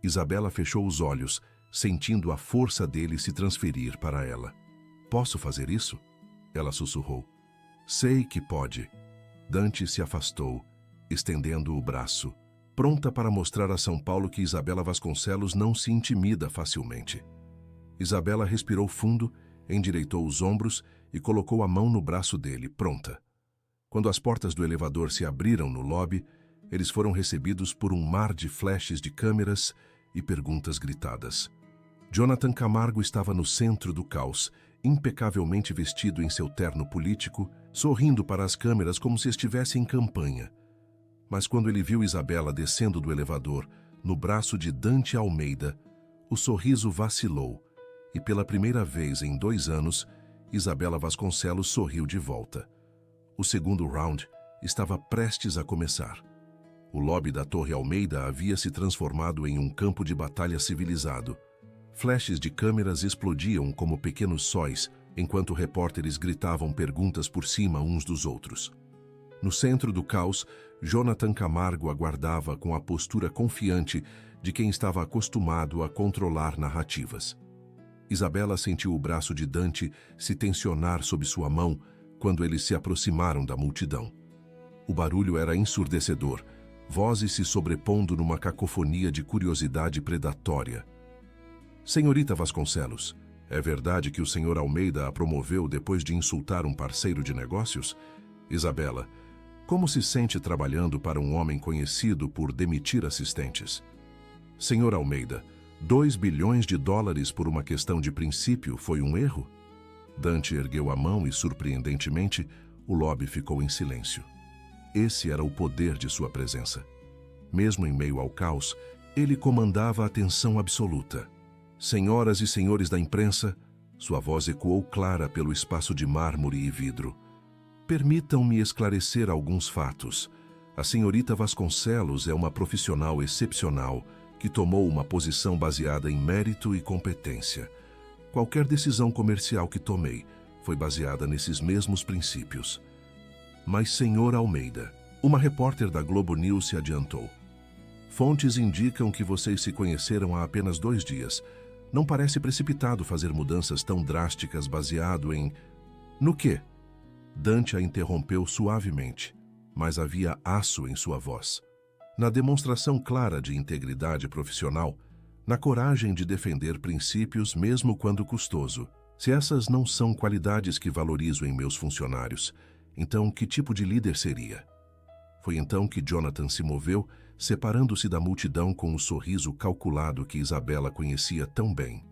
Speaker 1: Isabela fechou os olhos, sentindo a força dele se transferir para ela. Posso fazer isso? Ela sussurrou. Sei que pode. Dante se afastou, estendendo o braço, pronta para mostrar a São Paulo que Isabela Vasconcelos não se intimida facilmente. Isabela respirou fundo, endireitou os ombros e colocou a mão no braço dele, pronta. Quando as portas do elevador se abriram no lobby, eles foram recebidos por um mar de flashes de câmeras e perguntas gritadas. Jonathan Camargo estava no centro do caos, impecavelmente vestido em seu terno político, sorrindo para as câmeras como se estivesse em campanha. Mas quando ele viu Isabela descendo do elevador, no braço de Dante Almeida, o sorriso vacilou e pela primeira vez em 2 anos, Isabela Vasconcelos sorriu de volta. O segundo round estava prestes a começar. O lobby da Torre Almeida havia se transformado em um campo de batalha civilizado. Flashes de câmeras explodiam como pequenos sóis, enquanto repórteres gritavam perguntas por cima uns dos outros. No centro do caos, Jonathan Camargo aguardava com a postura confiante de quem estava acostumado a controlar narrativas. Isabela sentiu o braço de Dante se tensionar sob sua mão quando eles se aproximaram da multidão. O barulho era ensurdecedor, vozes se sobrepondo numa cacofonia de curiosidade predatória. Senhorita Vasconcelos, é verdade que o senhor Almeida a promoveu depois de insultar um parceiro de negócios? Isabela, como se sente trabalhando para um homem conhecido por demitir assistentes? Senhor Almeida, 2 bilhões de dólares por uma questão de princípio foi um erro? Dante ergueu a mão e, surpreendentemente, o lobby ficou em silêncio. Esse era o poder de sua presença. Mesmo em meio ao caos, ele comandava a atenção absoluta. Senhoras e senhores da imprensa, sua voz ecoou clara pelo espaço de mármore e vidro. Permitam-me esclarecer alguns fatos. A senhorita Vasconcelos é uma profissional excepcional que tomou uma posição baseada em mérito e competência. Qualquer decisão comercial que tomei foi baseada nesses mesmos princípios. Mas, senhor Almeida, uma repórter da Globo News se adiantou. Fontes indicam que vocês se conheceram há apenas 2 dias. Não parece precipitado fazer mudanças tão drásticas baseado em... No quê? Dante a interrompeu suavemente, mas havia aço em sua voz. Na demonstração clara de integridade profissional, na coragem de defender princípios mesmo quando custoso. Se essas não são qualidades que valorizo em meus funcionários, então que tipo de líder seria? Foi então que Jonathan se moveu, separando-se da multidão com o sorriso calculado que Isabela conhecia tão bem.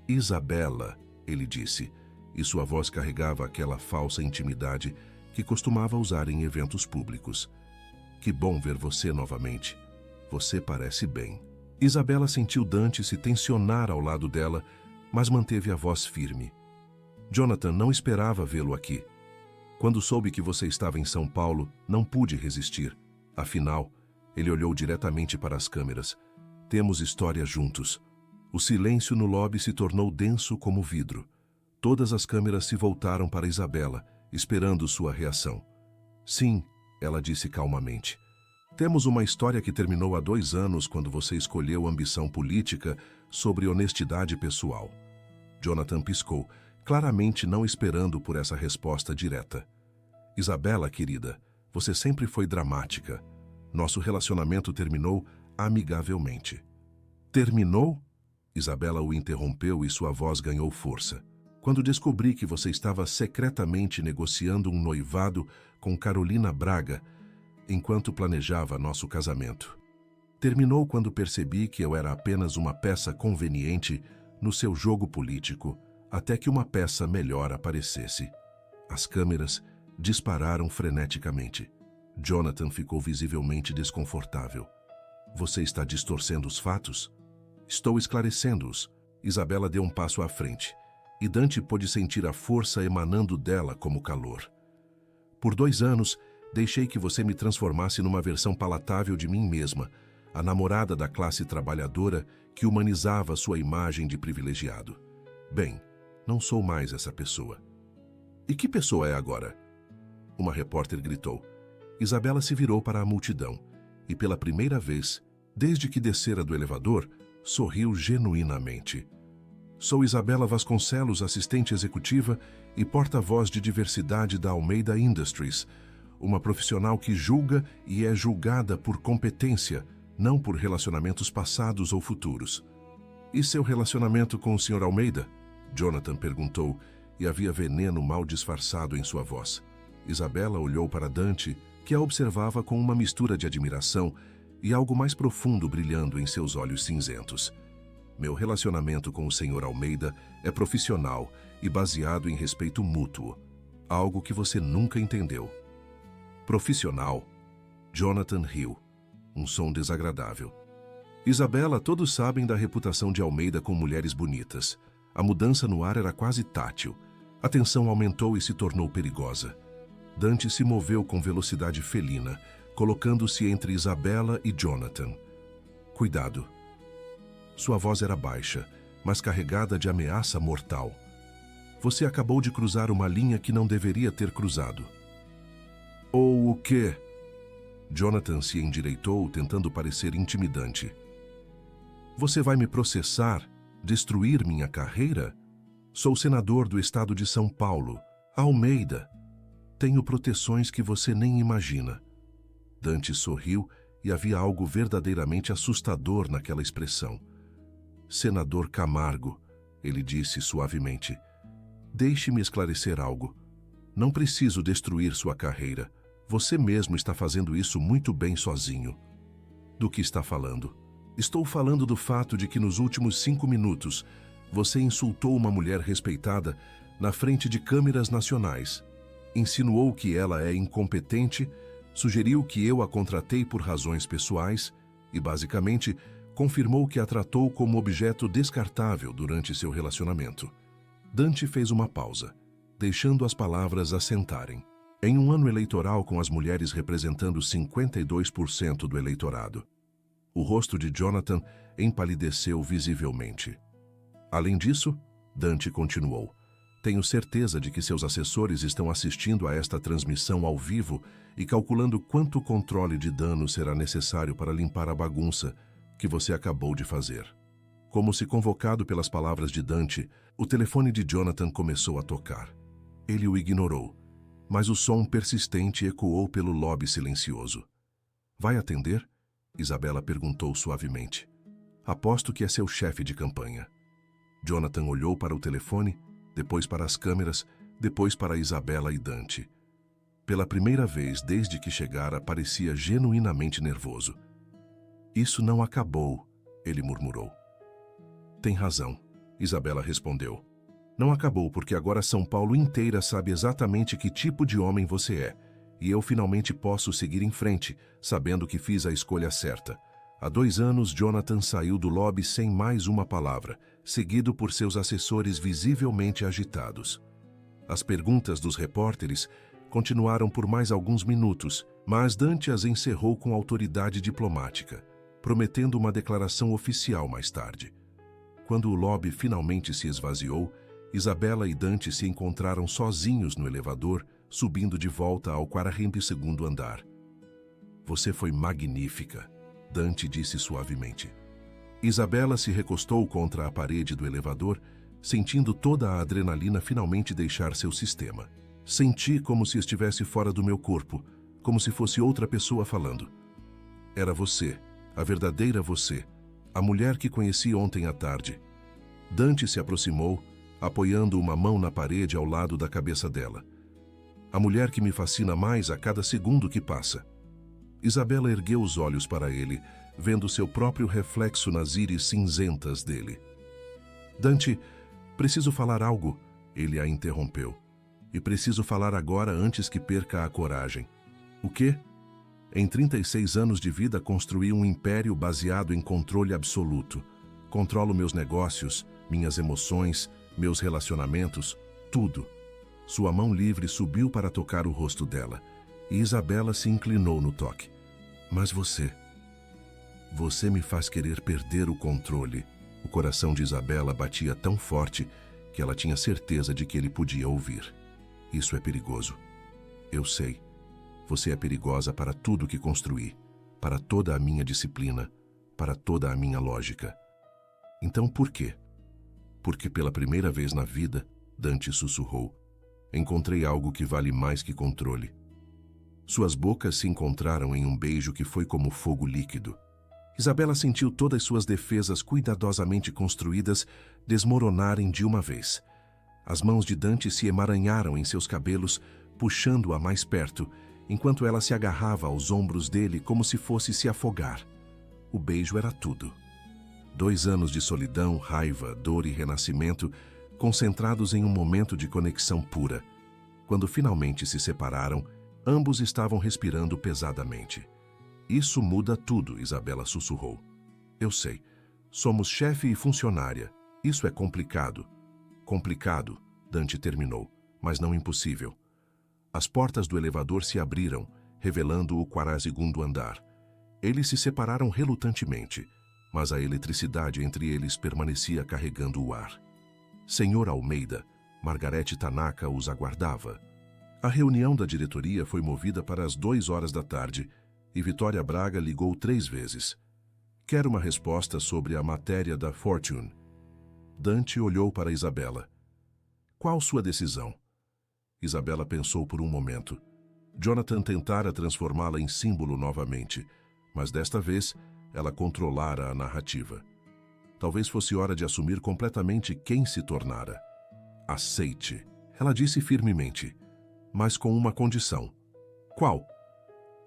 Speaker 1: Isabela, ele disse, e sua voz carregava aquela falsa intimidade que costumava usar em eventos públicos. Que bom ver você novamente. Você parece bem. Isabela sentiu Dante se tensionar ao lado dela, mas manteve a voz firme. Jonathan não esperava vê-lo aqui. Quando soube que você estava em São Paulo, não pude resistir. Afinal, ele olhou diretamente para as câmeras. Temos história juntos. O silêncio no lobby se tornou denso como vidro. Todas as câmeras se voltaram para Isabela, esperando sua reação. Sim, ela disse calmamente. Temos uma história que terminou há 2 anos quando você escolheu ambição política sobre honestidade pessoal. Jonathan piscou, claramente não esperando por essa resposta direta. Isabela, querida, você sempre foi dramática. Nosso relacionamento terminou amigavelmente. Terminou? Isabela o interrompeu e sua voz ganhou força. Quando descobri que você estava secretamente negociando um noivado com Carolina Braga, enquanto planejava nosso casamento. Terminou quando percebi que eu era apenas uma peça conveniente no seu jogo político, até que uma peça melhor aparecesse. As câmeras dispararam freneticamente. Jonathan ficou visivelmente desconfortável. Você está distorcendo os fatos? Estou esclarecendo-os. Isabela deu um passo à frente, e Dante pôde sentir a força emanando dela como calor. Por 2 anos, deixei que você me transformasse numa versão palatável de mim mesma, a namorada da classe trabalhadora que humanizava sua imagem de privilegiado. Bem, não sou mais essa pessoa. E que pessoa é agora? Uma repórter gritou. Isabela se virou para a multidão e, pela primeira vez, desde que descera do elevador, sorriu genuinamente. Sou Isabela Vasconcelos, assistente executiva e porta-voz de diversidade da Almeida Industries, uma profissional que julga e é julgada por competência, não por relacionamentos passados ou futuros. E seu relacionamento com o Sr. Almeida? Jonathan perguntou, e havia veneno mal disfarçado em sua voz. Isabela olhou para Dante, que a observava com uma mistura de admiração e algo mais profundo brilhando em seus olhos cinzentos. Meu relacionamento com o Sr. Almeida é profissional e baseado em respeito mútuo, algo que você nunca entendeu. Profissional? Jonathan riu, um som desagradável. Isabela, todos sabem da reputação de Almeida com mulheres bonitas. A mudança no ar era quase tátil. A tensão aumentou e se tornou perigosa. Dante se moveu com velocidade felina, colocando-se entre Isabela e Jonathan. Cuidado. Sua voz era baixa, mas carregada de ameaça mortal. Você acabou de cruzar uma linha que não deveria ter cruzado. Ou o quê? Jonathan se endireitou, tentando parecer intimidante. Você vai me processar? Destruir minha carreira? Sou senador do estado de São Paulo, Almeida. Tenho proteções que você nem imagina. Dante sorriu e havia algo verdadeiramente assustador naquela expressão. Senador Camargo, ele disse suavemente. Deixe-me esclarecer algo. Não preciso destruir sua carreira. Você mesmo está fazendo isso muito bem sozinho. Do que está falando? Estou falando do fato de que nos últimos 5 minutos você insultou uma mulher respeitada na frente de câmeras nacionais. Insinuou que ela é incompetente, sugeriu que eu a contratei por razões pessoais e, basicamente, confirmou que a tratou como objeto descartável durante seu relacionamento. Dante fez uma pausa, deixando as palavras assentarem. Em um ano eleitoral com as mulheres representando 52% do eleitorado, o rosto de Jonathan empalideceu visivelmente. Além disso, Dante continuou, tenho certeza de que seus assessores estão assistindo a esta transmissão ao vivo e calculando quanto controle de dano será necessário para limpar a bagunça que você acabou de fazer. Como se convocado pelas palavras de Dante, o telefone de Jonathan começou a tocar. Ele o ignorou, mas o som persistente ecoou pelo lobby silencioso. Vai atender? Isabela perguntou suavemente. Aposto que é seu chefe de campanha. Jonathan olhou para o telefone, depois para as câmeras, depois para Isabela e Dante. Pela primeira vez desde que chegara, parecia genuinamente nervoso. Isso não acabou, ele murmurou. Tem razão, Isabela respondeu. Não acabou porque agora São Paulo inteira sabe exatamente que tipo de homem você é, e eu finalmente posso seguir em frente, sabendo que fiz a escolha certa. Há 2 anos, Jonathan saiu do lobby sem mais uma palavra, seguido por seus assessores visivelmente agitados. As perguntas dos repórteres continuaram por mais alguns minutos, mas Dante as encerrou com autoridade diplomática, prometendo uma declaração oficial mais tarde. Quando o lobby finalmente se esvaziou, Isabela e Dante se encontraram sozinhos no elevador, subindo de volta ao 42º andar. Você foi magnífica, Dante disse suavemente. Isabela se recostou contra a parede do elevador, sentindo toda a adrenalina finalmente deixar seu sistema. Senti como se estivesse fora do meu corpo, como se fosse outra pessoa falando. Era você, a verdadeira você, a mulher que conheci ontem à tarde. Dante se aproximou, apoiando uma mão na parede ao lado da cabeça dela. A mulher que me fascina mais a cada segundo que passa. Isabela ergueu os olhos para ele, vendo seu próprio reflexo nas íris cinzentas dele. Dante, preciso falar algo, ele a interrompeu. E preciso falar agora antes que perca a coragem. O quê? Em 36 anos de vida construí um império baseado em controle absoluto. Controlo meus negócios, minhas emoções, meus relacionamentos, tudo. Sua mão livre subiu para tocar o rosto dela, e Isabela se inclinou no toque. Mas você me faz querer perder o controle. O coração de Isabela batia tão forte que ela tinha certeza de que ele podia ouvir. Isso é perigoso. Eu sei. Você é perigosa para tudo que construí, para toda a minha disciplina, para toda a minha lógica. Então por quê? Porque pela primeira vez na vida, Dante sussurrou, encontrei algo que vale mais que controle. Suas bocas se encontraram em um beijo que foi como fogo líquido. Isabela sentiu todas suas defesas cuidadosamente construídas desmoronarem de uma vez. As mãos de Dante se emaranharam em seus cabelos, puxando-a mais perto, enquanto ela se agarrava aos ombros dele como se fosse se afogar. O beijo era tudo. 2 anos de solidão, raiva, dor e renascimento, concentrados em um momento de conexão pura. Quando finalmente se separaram, ambos estavam respirando pesadamente. Isso muda tudo, Isabela sussurrou. Eu sei. Somos chefe e funcionária. Isso é complicado. Complicado, Dante terminou, mas não impossível. As portas do elevador se abriram, revelando o 42º andar. Eles se separaram relutantemente, mas a eletricidade entre eles permanecia carregando o ar. Senhor Almeida, Margarete Tanaka os aguardava. A reunião da diretoria foi movida para as 2 horas da tarde e Vitória Braga ligou 3 vezes. Quero uma resposta sobre a matéria da Fortune. Dante olhou para Isabela. Qual sua decisão? Isabela pensou por um momento. Jonathan tentara transformá-la em símbolo novamente, mas desta vez ela controlara a narrativa. Talvez fosse hora de assumir completamente quem se tornara. Aceite, ela disse firmemente, mas com uma condição. Qual?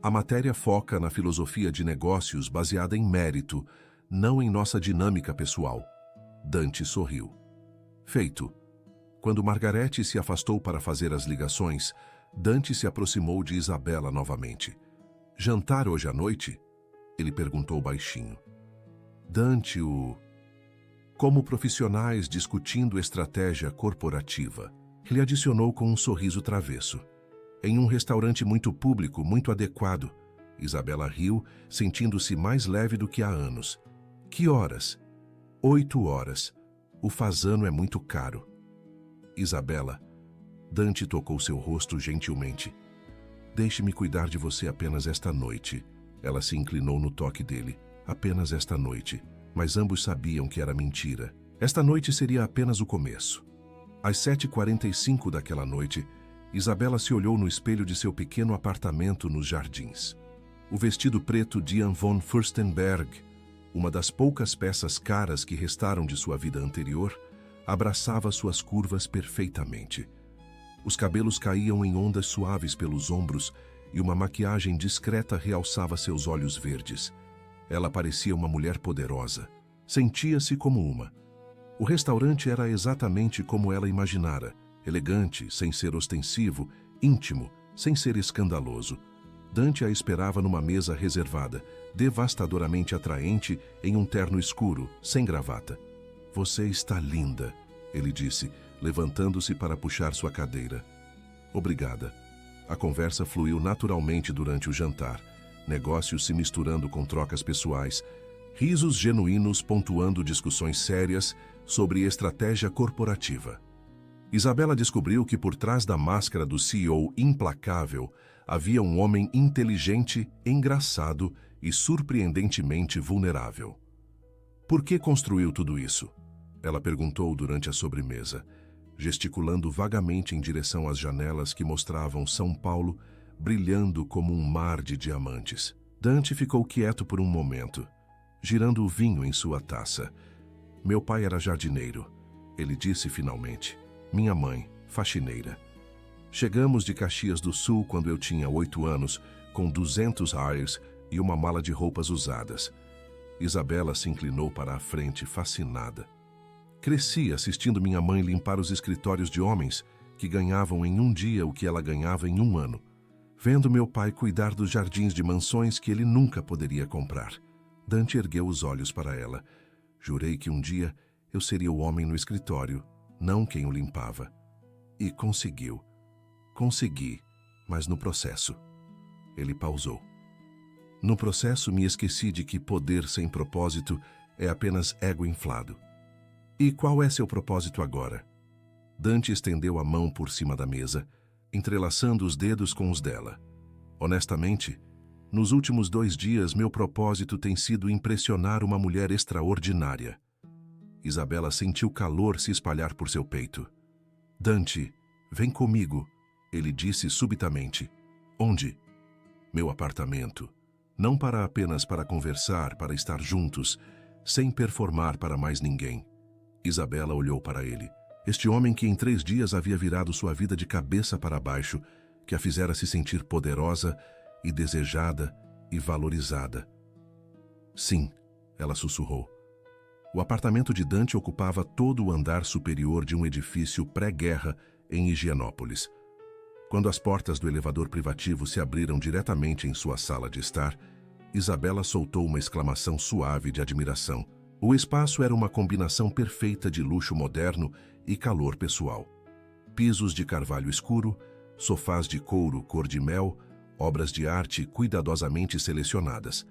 Speaker 1: A matéria foca na filosofia de negócios baseada em mérito, não em nossa dinâmica pessoal. Dante sorriu. Feito. Quando Margarete se afastou para fazer as ligações, Dante se aproximou de Isabela novamente. Jantar hoje à noite? Ele perguntou baixinho. Dante, como profissionais discutindo estratégia corporativa. Ele adicionou com um sorriso travesso. Em um restaurante muito público, muito adequado. Isabela riu, sentindo-se mais leve do que há anos. Que horas? 8 horas. O fazano é muito caro. Isabela, Dante tocou seu rosto gentilmente. Deixe-me cuidar de você apenas esta noite. Ela se inclinou no toque dele. Apenas esta noite. Mas ambos sabiam que era mentira. Esta noite seria apenas o começo. Às 7h45 daquela noite, Isabela se olhou no espelho de seu pequeno apartamento nos jardins. O vestido preto Diane von Furstenberg, uma das poucas peças caras que restaram de sua vida anterior, abraçava suas curvas perfeitamente. Os cabelos caíam em ondas suaves pelos ombros e uma maquiagem discreta realçava seus olhos verdes. Ela parecia uma mulher poderosa. Sentia-se como uma. O restaurante era exatamente como ela imaginara, elegante, sem ser ostensivo, íntimo, sem ser escandaloso. Dante a esperava numa mesa reservada, devastadoramente atraente, em um terno escuro, sem gravata. Você está linda, ele disse, levantando-se para puxar sua cadeira. Obrigada. A conversa fluiu naturalmente durante o jantar, negócios se misturando com trocas pessoais, risos genuínos pontuando discussões sérias sobre estratégia corporativa. Isabela descobriu que por trás da máscara do CEO implacável havia um homem inteligente, engraçado e surpreendentemente vulnerável. Por que construiu tudo isso? Ela perguntou durante a sobremesa, gesticulando vagamente em direção às janelas que mostravam São Paulo brilhando como um mar de diamantes. Dante ficou quieto por um momento, girando o vinho em sua taça. Meu pai era jardineiro, ele disse finalmente. Minha mãe, faxineira. Chegamos de Caxias do Sul quando eu tinha 8 anos, com 200 reais e uma mala de roupas usadas. Isabela se inclinou para a frente, fascinada. Cresci assistindo minha mãe limpar os escritórios de homens que ganhavam em um dia o que ela ganhava em um ano, vendo meu pai cuidar dos jardins de mansões que ele nunca poderia comprar. Dante ergueu os olhos para ela. Jurei que um dia eu seria o homem no escritório, não quem o limpava. E conseguiu. Consegui, mas no processo. Ele pausou. No processo me esqueci de que poder sem propósito é apenas ego inflado. E qual é seu propósito agora? Dante estendeu a mão por cima da mesa, entrelaçando os dedos com os dela. Honestamente, nos últimos 2 dias meu propósito tem sido impressionar uma mulher extraordinária. Isabela sentiu calor se espalhar por seu peito. Dante, vem comigo, ele disse subitamente. Onde? Meu apartamento. Não apenas para conversar, para estar juntos, sem performar para mais ninguém. Isabela olhou para ele. Este homem que em 3 dias havia virado sua vida de cabeça para baixo, que a fizera se sentir poderosa e desejada e valorizada. Sim, ela sussurrou. O apartamento de Dante ocupava todo o andar superior de um edifício pré-guerra em Higienópolis. Quando as portas do elevador privativo se abriram diretamente em sua sala de estar, Isabela soltou uma exclamação suave de admiração. O espaço era uma combinação perfeita de luxo moderno e calor pessoal. Pisos de carvalho escuro, sofás de couro cor de mel, obras de arte cuidadosamente selecionadas.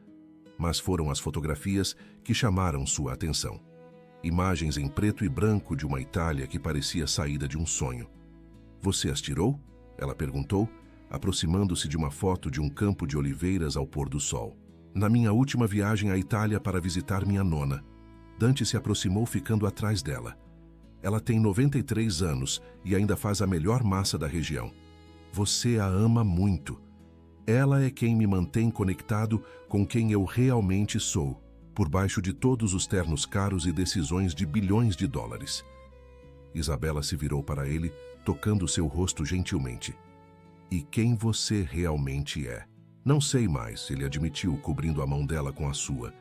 Speaker 1: Mas foram as fotografias que chamaram sua atenção. Imagens em preto e branco de uma Itália que parecia saída de um sonho. Você as tirou? Ela perguntou, aproximando-se de uma foto de um campo de oliveiras ao pôr do sol. Na minha última viagem à Itália para visitar minha nona. Dante se aproximou ficando atrás dela. Ela tem 93 anos e ainda faz a melhor massa da região. Você a ama muito. Ela é quem me mantém conectado com quem eu realmente sou, por baixo de todos os ternos caros e decisões de bilhões de dólares. Isabela se virou para ele, tocando seu rosto gentilmente. E quem você realmente é? Não sei mais, ele admitiu, cobrindo a mão dela com a sua.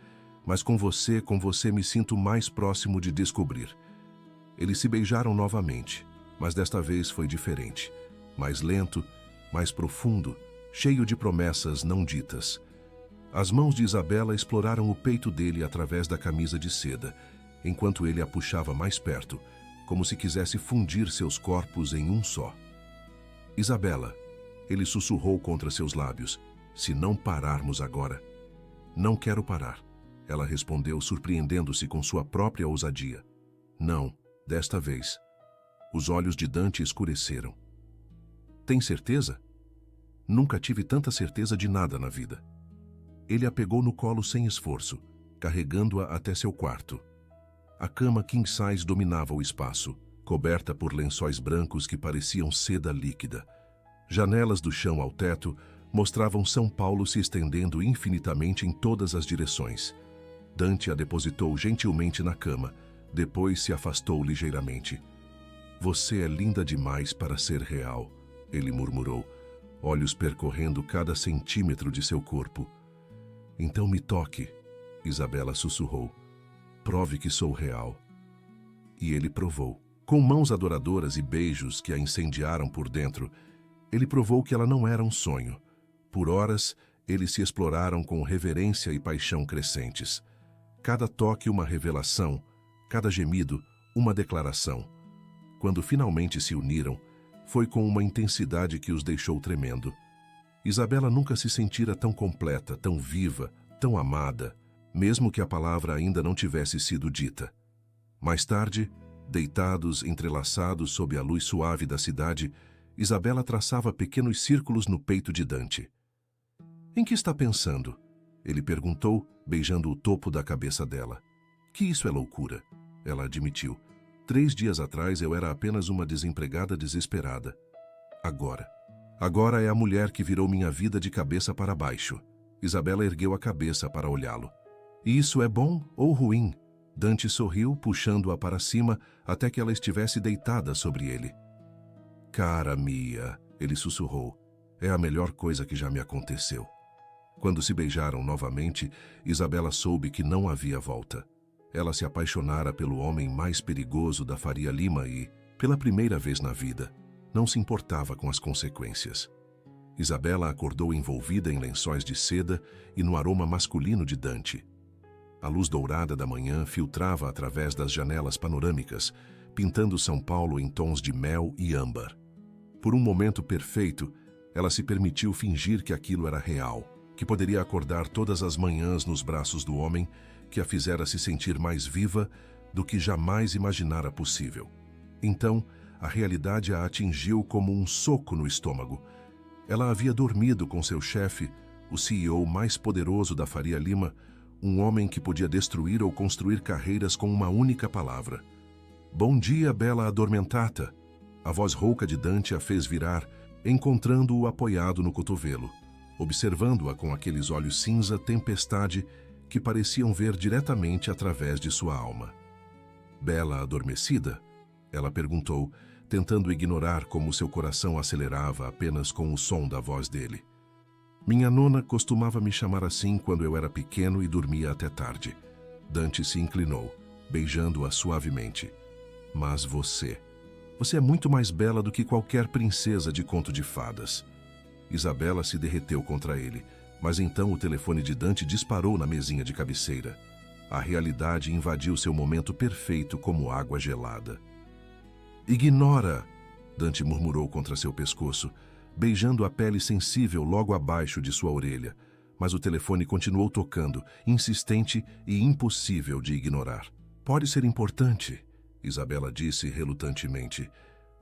Speaker 1: Mas com você me sinto mais próximo de descobrir. Eles se beijaram novamente, mas desta vez foi diferente. Mais lento, mais profundo, cheio de promessas não ditas. As mãos de Isabela exploraram o peito dele através da camisa de seda, enquanto ele a puxava mais perto, como se quisesse fundir seus corpos em um só. Isabela, ele sussurrou contra seus lábios, se não pararmos agora. Não quero parar. Ela respondeu, surpreendendo-se com sua própria ousadia. Não, desta vez. Os olhos de Dante escureceram. Tem certeza? Nunca tive tanta certeza de nada na vida. Ele a pegou no colo sem esforço, carregando-a até seu quarto. A cama king size dominava o espaço, coberta por lençóis brancos que pareciam seda líquida. Janelas do chão ao teto mostravam São Paulo se estendendo infinitamente em todas as direções. Dante a depositou gentilmente na cama, depois se afastou ligeiramente. Você é linda demais para ser real, ele murmurou, olhos percorrendo cada centímetro de seu corpo. Então me toque, Isabela sussurrou. Prove que sou real. E ele provou. Com mãos adoradoras e beijos que a incendiaram por dentro, ele provou que ela não era um sonho. Por horas, eles se exploraram com reverência e paixão crescentes. Cada toque uma revelação, cada gemido uma declaração. Quando finalmente se uniram, foi com uma intensidade que os deixou tremendo. Isabela nunca se sentira tão completa, tão viva, tão amada, mesmo que a palavra ainda não tivesse sido dita. Mais tarde, deitados, entrelaçados sob a luz suave da cidade, Isabela traçava pequenos círculos no peito de Dante. Em que está pensando? Ele perguntou, beijando o topo da cabeça dela. Que isso é loucura. ela admitiu. 3 dias atrás eu era apenas uma desempregada desesperada. Agora é a mulher que virou minha vida de cabeça para baixo. Isabela ergueu a cabeça para olhá-lo. E isso é bom ou ruim? Dante sorriu, puxando-a para cima até que ela estivesse deitada sobre ele. Cara Mia, ele sussurrou, é a melhor coisa que já me aconteceu. Quando se beijaram novamente, Isabela soube que não havia volta. Ela se apaixonara pelo homem mais perigoso da Faria Lima e, pela primeira vez na vida, não se importava com as consequências. Isabela acordou envolvida em lençóis de seda e no aroma masculino de Dante. A luz dourada da manhã filtrava através das janelas panorâmicas, pintando São Paulo em tons de mel e âmbar. Por um momento perfeito, ela se permitiu fingir que aquilo era real, que poderia acordar todas as manhãs nos braços do homem que a fizera se sentir mais viva do que jamais imaginara possível. Então, a realidade a atingiu como um soco no estômago. Ela havia dormido com seu chefe, o CEO mais poderoso da Faria Lima, um homem que podia destruir ou construir carreiras com uma única palavra. Bom dia, bela adormentata. A voz rouca de Dante a fez virar, encontrando-o apoiado no cotovelo, observando-a com aqueles olhos cinza tempestade que pareciam ver diretamente através de sua alma. Bela adormecida? Ela perguntou, tentando ignorar como seu coração acelerava apenas com o som da voz dele. Minha nona costumava me chamar assim quando eu era pequeno e dormia até tarde. Dante se inclinou, beijando-a suavemente. Mas você é muito mais bela do que qualquer princesa de conto de fadas. Isabela se derreteu contra ele, mas então o telefone de Dante disparou na mesinha de cabeceira. A realidade invadiu seu momento perfeito como água gelada. Ignora! Dante murmurou contra seu pescoço, beijando a pele sensível logo abaixo de sua orelha, mas o telefone continuou tocando, insistente e impossível de ignorar. Pode ser importante, Isabela disse relutantemente.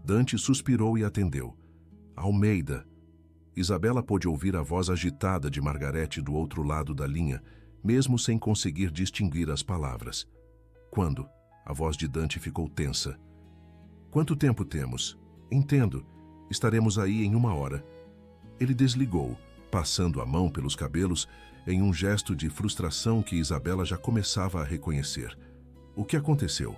Speaker 1: Dante suspirou e atendeu. Almeida. Isabela pôde ouvir a voz agitada de Margarete do outro lado da linha, mesmo sem conseguir distinguir as palavras. Quando? A voz de Dante ficou tensa. Quanto tempo temos? Entendo. Estaremos aí em 1 hora. Ele desligou, passando a mão pelos cabelos em um gesto de frustração que Isabela já começava a reconhecer. O que aconteceu?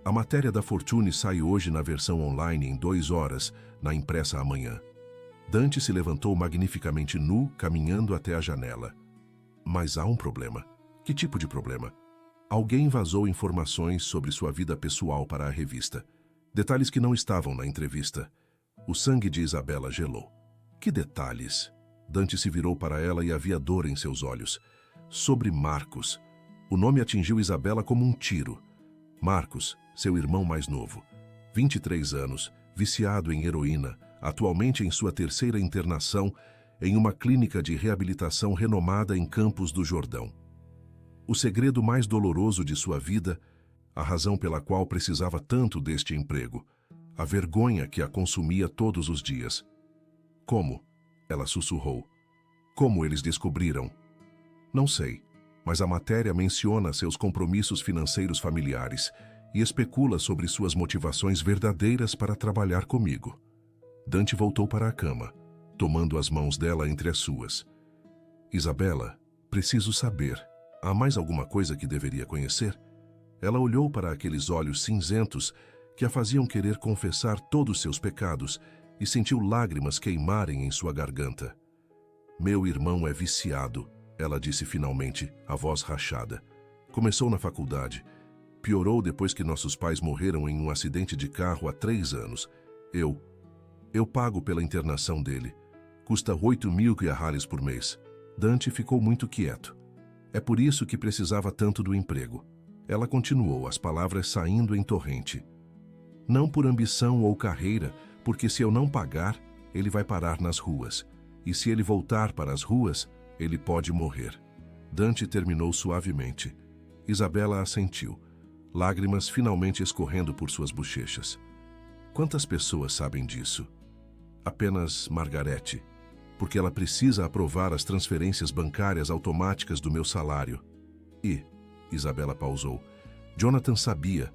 Speaker 1: A matéria da Fortune sai hoje na versão online em 2 horas, na impressa amanhã. Dante se levantou magnificamente nu, caminhando até a janela. Mas há um problema. Que tipo de problema? Alguém vazou informações sobre sua vida pessoal para a revista. Detalhes que não estavam na entrevista. O sangue de Isabela gelou. Que detalhes? Dante se virou para ela e havia dor em seus olhos. Sobre Marcos. O nome atingiu Isabela como um tiro. Marcos, seu irmão mais novo. 23 anos, viciado em heroína, atualmente em sua 3ª internação em uma clínica de reabilitação renomada em Campos do Jordão. O segredo mais doloroso de sua vida, a razão pela qual precisava tanto deste emprego, a vergonha que a consumia todos os dias. Como? Ela sussurrou. Como eles descobriram? Não sei, mas a matéria menciona seus compromissos financeiros familiares e especula sobre suas motivações verdadeiras para trabalhar comigo. Dante voltou para a cama, tomando as mãos dela entre as suas. Isabela, preciso saber. Há mais alguma coisa que deveria conhecer? Ela olhou para aqueles olhos cinzentos que a faziam querer confessar todos seus pecados e sentiu lágrimas queimarem em sua garganta. Meu irmão é viciado, ela disse finalmente, a voz rachada. Começou na faculdade. Piorou depois que nossos pais morreram em um acidente de carro há 3 anos. Eu pago pela internação dele. Custa 8.000 reais por mês. Dante ficou muito quieto. É por isso que precisava tanto do emprego. Ela continuou, as palavras saindo em torrente. Não por ambição ou carreira, porque se eu não pagar, ele vai parar nas ruas. E se ele voltar para as ruas, ele pode morrer. Dante terminou suavemente. Isabela assentiu, lágrimas finalmente escorrendo por suas bochechas. Quantas pessoas sabem disso? Apenas Margarete, porque ela precisa aprovar as transferências bancárias automáticas do meu salário. E, Isabela pausou, Jonathan sabia.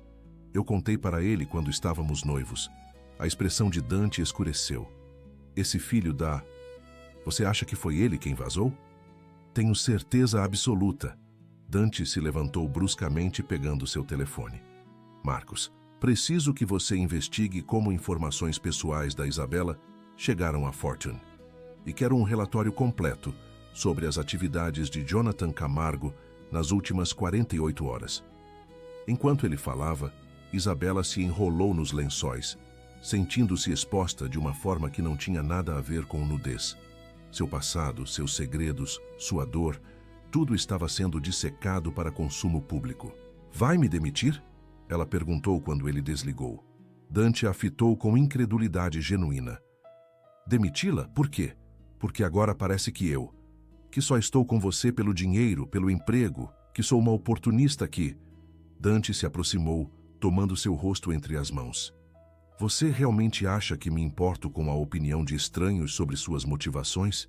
Speaker 1: Eu contei para ele quando estávamos noivos. A expressão de Dante escureceu. Esse filho da... Você acha que foi ele quem vazou? Tenho certeza absoluta. Dante se levantou bruscamente pegando seu telefone. Marcos, preciso que você investigue como informações pessoais da Isabela chegaram à Fortune. E quero um relatório completo sobre as atividades de Jonathan Camargo nas últimas 48 horas. Enquanto ele falava, Isabela se enrolou nos lençóis, sentindo-se exposta de uma forma que não tinha nada a ver com nudez. Seu passado, seus segredos, sua dor, tudo estava sendo dissecado para consumo público. Vai me demitir? Ela perguntou quando ele desligou. Dante a fitou com incredulidade genuína. Demiti-la? Por quê? Porque agora parece que só estou com você pelo dinheiro, pelo emprego, que sou uma oportunista aqui. Dante se aproximou, tomando seu rosto entre as mãos. Você realmente acha que me importo com a opinião de estranhos sobre suas motivações?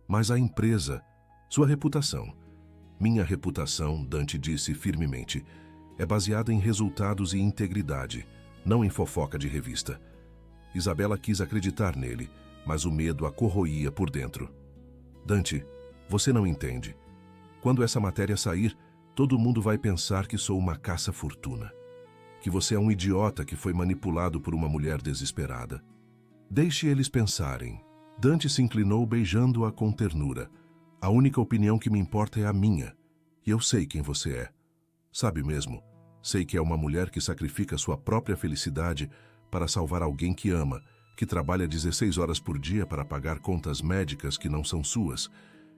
Speaker 1: Mas a empresa, sua reputação. Minha reputação, Dante disse firmemente, é baseada em resultados e integridade, não em fofoca de revista. Isabela quis acreditar nele, mas o medo a corroía por dentro. Dante, você não entende. Quando essa matéria sair, todo mundo vai pensar que sou uma caça-fortuna. Que você é um idiota que foi manipulado por uma mulher desesperada. Deixe eles pensarem. Dante se inclinou beijando-a com ternura. A única opinião que me importa é a minha. E eu sei quem você é. Sabe mesmo, sei que é uma mulher que sacrifica sua própria felicidade para salvar alguém que ama, que trabalha 16 horas por dia para pagar contas médicas que não são suas,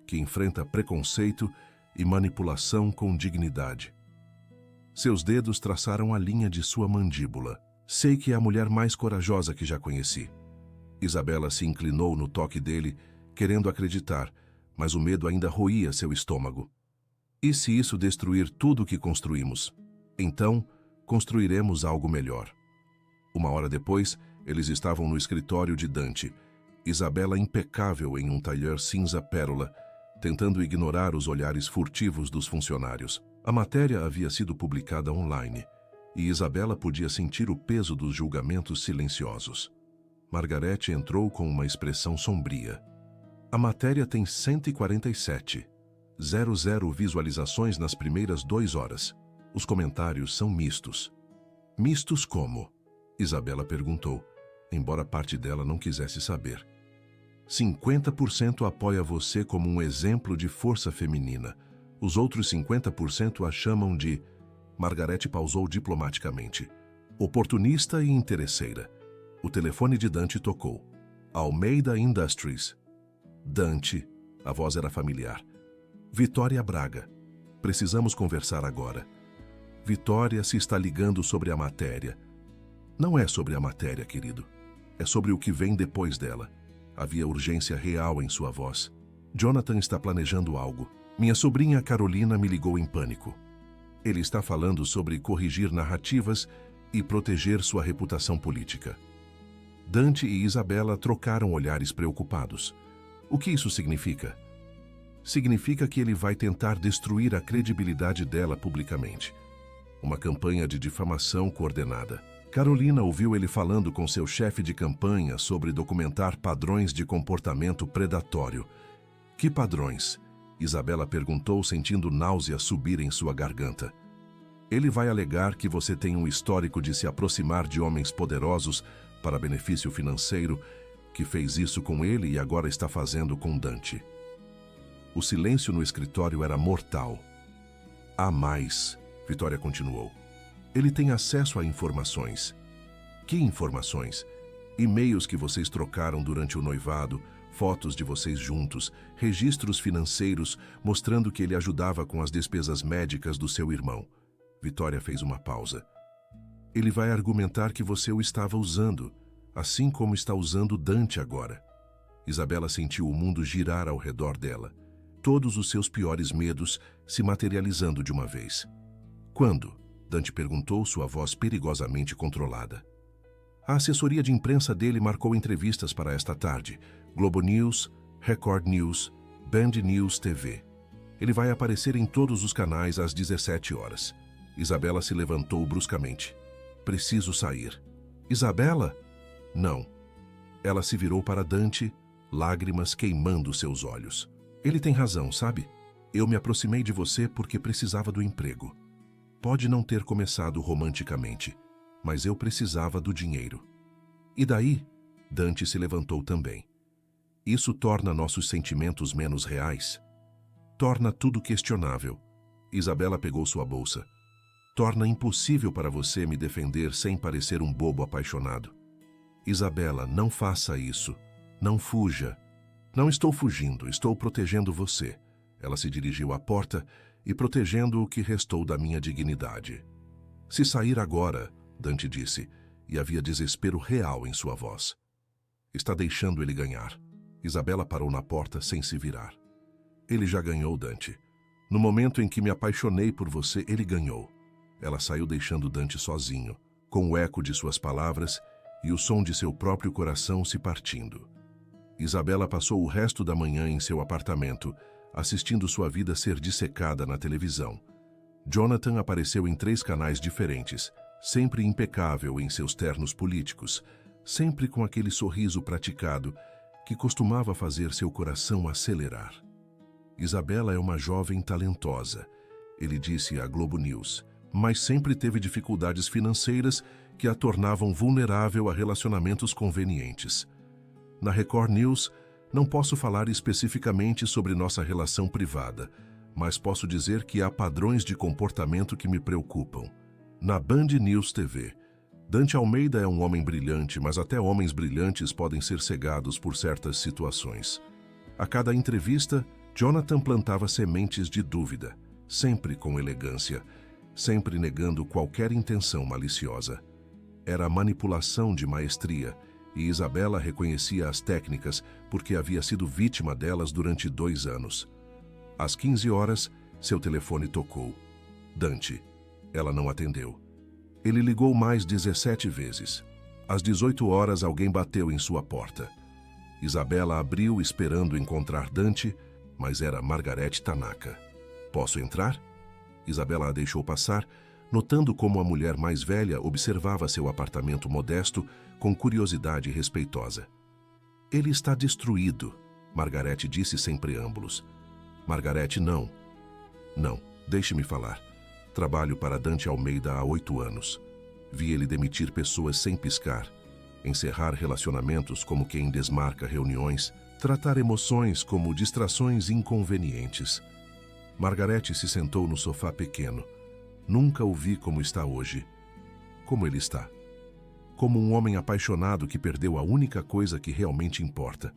Speaker 1: que enfrenta preconceito e manipulação com dignidade. Seus dedos traçaram a linha de sua mandíbula. Sei que é a mulher mais corajosa que já conheci. Isabela se inclinou no toque dele, querendo acreditar, mas o medo ainda roía seu estômago. E se isso destruir tudo o que construímos? Então, construiremos algo melhor. Uma hora depois, eles estavam no escritório de Dante. Isabela impecável em um tailleur cinza pérola, tentando ignorar os olhares furtivos dos funcionários. A matéria havia sido publicada online, e Isabela podia sentir o peso dos julgamentos silenciosos. Margarete entrou com uma expressão sombria. A matéria tem 147,00 visualizações nas primeiras 2 horas. Os comentários são mistos. Mistos como? Isabela perguntou, embora parte dela não quisesse saber. 50% apoia você como um exemplo de força feminina. Os outros 50% a chamam de... Margarete pausou diplomaticamente. Oportunista e interesseira. O telefone de Dante tocou. Almeida Industries. Dante. A voz era familiar. Vitória Braga. Precisamos conversar agora. Vitória se está ligando sobre a matéria. Não é sobre a matéria, querido. É sobre o que vem depois dela. Havia urgência real em sua voz. Jonathan está planejando algo. Minha sobrinha Carolina me ligou em pânico. Ele está falando sobre corrigir narrativas e proteger sua reputação política. Dante e Isabela trocaram olhares preocupados. O que isso significa? Significa que ele vai tentar destruir a credibilidade dela publicamente. Uma campanha de difamação coordenada. Carolina ouviu ele falando com seu chefe de campanha sobre documentar padrões de comportamento predatório. Que padrões? Isabela perguntou, sentindo náusea subir em sua garganta. Ele vai alegar que você tem um histórico de se aproximar de homens poderosos para benefício financeiro, que fez isso com ele e agora está fazendo com Dante. O silêncio no escritório era mortal. Há mais, Vitória continuou. Ele tem acesso a informações. Que informações? E-mails que vocês trocaram durante o noivado, fotos de vocês juntos, registros financeiros mostrando que ele ajudava com as despesas médicas do seu irmão. Vitória fez uma pausa. Ele vai argumentar que você o estava usando, assim como está usando Dante agora. Isabela sentiu o mundo girar ao redor dela, todos os seus piores medos se materializando de uma vez. Quando? Dante perguntou, sua voz perigosamente controlada. A assessoria de imprensa dele marcou entrevistas para esta tarde. Globo News, Record News, Band News TV. Ele vai aparecer em todos os canais às 17 horas. Isabela se levantou bruscamente. Preciso sair. Isabela? Não. Ela se virou para Dante, lágrimas queimando seus olhos. Ele tem razão, sabe? Eu me aproximei de você porque precisava do emprego. Pode não ter começado romanticamente, mas eu precisava do dinheiro. E daí? Dante se levantou também. Isso torna nossos sentimentos menos reais? Torna tudo questionável. Isabela pegou sua bolsa. Torna impossível para você me defender sem parecer um bobo apaixonado. Isabela, não faça isso. Não fuja. Não estou fugindo, estou protegendo você. Ela se dirigiu à porta e protegendo o que restou da minha dignidade. Se sair agora, Dante disse, e havia desespero real em sua voz. Está deixando ele ganhar. Isabela parou na porta sem se virar. Ele já ganhou, Dante. No momento em que me apaixonei por você, ele ganhou. Ela saiu deixando Dante sozinho, com o eco de suas palavras e o som de seu próprio coração se partindo. Isabela passou o resto da manhã em seu apartamento, assistindo sua vida ser dissecada na televisão. Jonathan apareceu em 3 canais diferentes, sempre impecável em seus ternos políticos, sempre com aquele sorriso praticado que costumava fazer seu coração acelerar. Isabela é uma jovem talentosa, ele disse à Globo News, mas sempre teve dificuldades financeiras que a tornavam vulnerável a relacionamentos convenientes. Na Record News, não posso falar especificamente sobre nossa relação privada, mas posso dizer que há padrões de comportamento que me preocupam. Na Band News TV, Dante Almeida é um homem brilhante, mas até homens brilhantes podem ser cegados por certas situações. A cada entrevista, Jonathan plantava sementes de dúvida, sempre com elegância, sempre negando qualquer intenção maliciosa. Era manipulação de maestria, e Isabela reconhecia as técnicas porque havia sido vítima delas durante 2 anos. Às 15 horas, seu telefone tocou. Dante. Ela não atendeu. Ele ligou mais 17 vezes. Às 18 horas, alguém bateu em sua porta. Isabela abriu esperando encontrar Dante, mas era Margarete Tanaka. Posso entrar? Isabela a deixou passar, notando como a mulher mais velha observava seu apartamento modesto com curiosidade respeitosa. Ele está destruído, Margarete disse sem preâmbulos. Margarete, não. Não, deixe-me falar. Trabalho para Dante Almeida há 8 anos. Vi ele demitir pessoas sem piscar, encerrar relacionamentos como quem desmarca reuniões, tratar emoções como distrações inconvenientes. Margarete se sentou no sofá pequeno. Nunca o vi como está hoje. Como ele está? Como um homem apaixonado que perdeu a única coisa que realmente importa.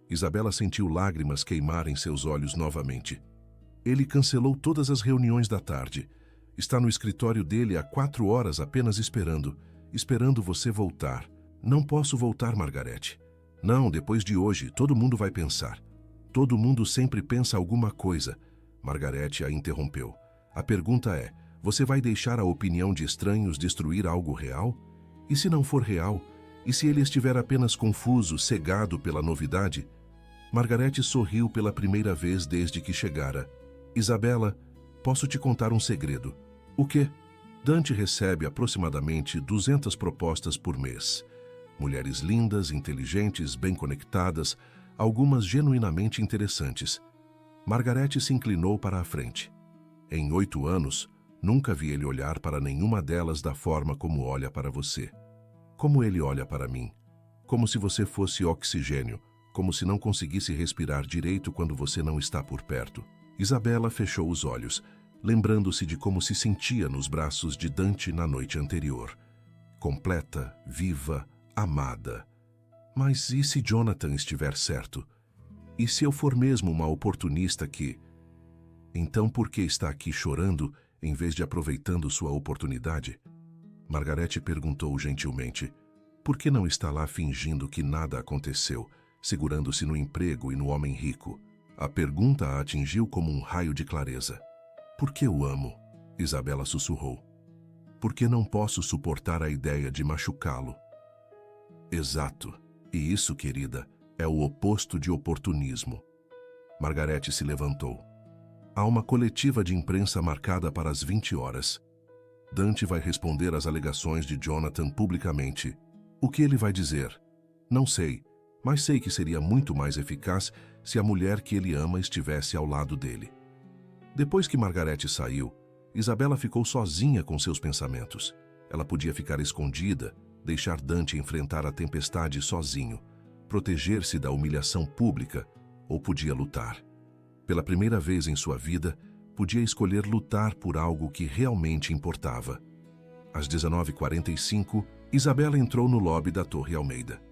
Speaker 1: Isabela sentiu lágrimas queimar em seus olhos novamente. Ele cancelou todas as reuniões da tarde. Está no escritório dele há 4 horas apenas esperando você voltar. Não posso voltar, Margarete. Não, depois de hoje, todo mundo vai pensar. Todo mundo sempre pensa alguma coisa. Margarete a interrompeu. A pergunta é, você vai deixar a opinião de estranhos destruir algo real? E se não for real? E se ele estiver apenas confuso, cegado pela novidade? Margarete sorriu pela primeira vez desde que chegara. Isabela, posso te contar um segredo. O quê? Dante recebe aproximadamente 200 propostas por mês. Mulheres lindas, inteligentes, bem conectadas, algumas genuinamente interessantes. Margarete se inclinou para a frente. Em 8 anos, nunca vi ele olhar para nenhuma delas da forma como olha para você. Como ele olha para mim. Como se você fosse oxigênio, como se não conseguisse respirar direito quando você não está por perto. Isabela fechou os olhos, lembrando-se de como se sentia nos braços de Dante na noite anterior. Completa, viva, amada. Mas e se Jonathan estiver certo? E se eu for mesmo uma oportunista que... Então por que está aqui chorando em vez de aproveitando sua oportunidade? Margarete perguntou gentilmente. Por que não está lá fingindo que nada aconteceu, segurando-se no emprego e no homem rico? A pergunta a atingiu como um raio de clareza. Por que o amo? Isabela sussurrou. Porque não posso suportar a ideia de machucá-lo. Exato. E isso, querida, é o oposto de oportunismo. Margarete se levantou. Há uma coletiva de imprensa marcada para as 20 horas. Dante vai responder às alegações de Jonathan publicamente. O que ele vai dizer? Não sei, mas sei que seria muito mais eficaz se a mulher que ele ama estivesse ao lado dele. Depois que Margarete saiu, Isabela ficou sozinha com seus pensamentos. Ela podia ficar escondida, deixar Dante enfrentar a tempestade sozinho, proteger-se da humilhação pública, ou podia lutar. Pela primeira vez em sua vida, podia escolher lutar por algo que realmente importava. Às 19h45, Isabela entrou no lobby da Torre Almeida.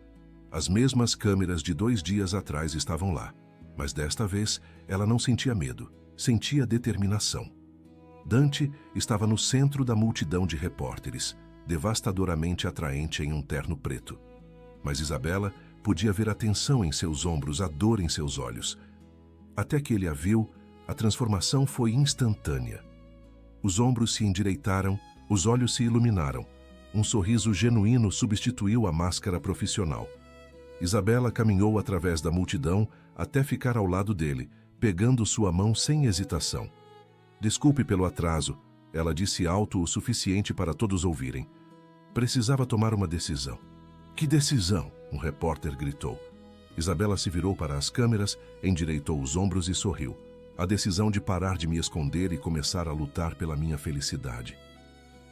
Speaker 1: As mesmas câmeras de 2 dias atrás estavam lá, mas desta vez ela não sentia medo, sentia determinação. Dante estava no centro da multidão de repórteres, devastadoramente atraente em um terno preto. Mas Isabela podia ver a tensão em seus ombros, a dor em seus olhos. Até que ele a viu, a transformação foi instantânea. Os ombros se endireitaram, os olhos se iluminaram. Um sorriso genuíno substituiu a máscara profissional. Isabela caminhou através da multidão até ficar ao lado dele, pegando sua mão sem hesitação. Desculpe pelo atraso, ela disse alto o suficiente para todos ouvirem. Precisava tomar uma decisão. Que decisão? Um repórter gritou. Isabela se virou para as câmeras, endireitou os ombros e sorriu. A decisão de parar de me esconder e começar a lutar pela minha felicidade.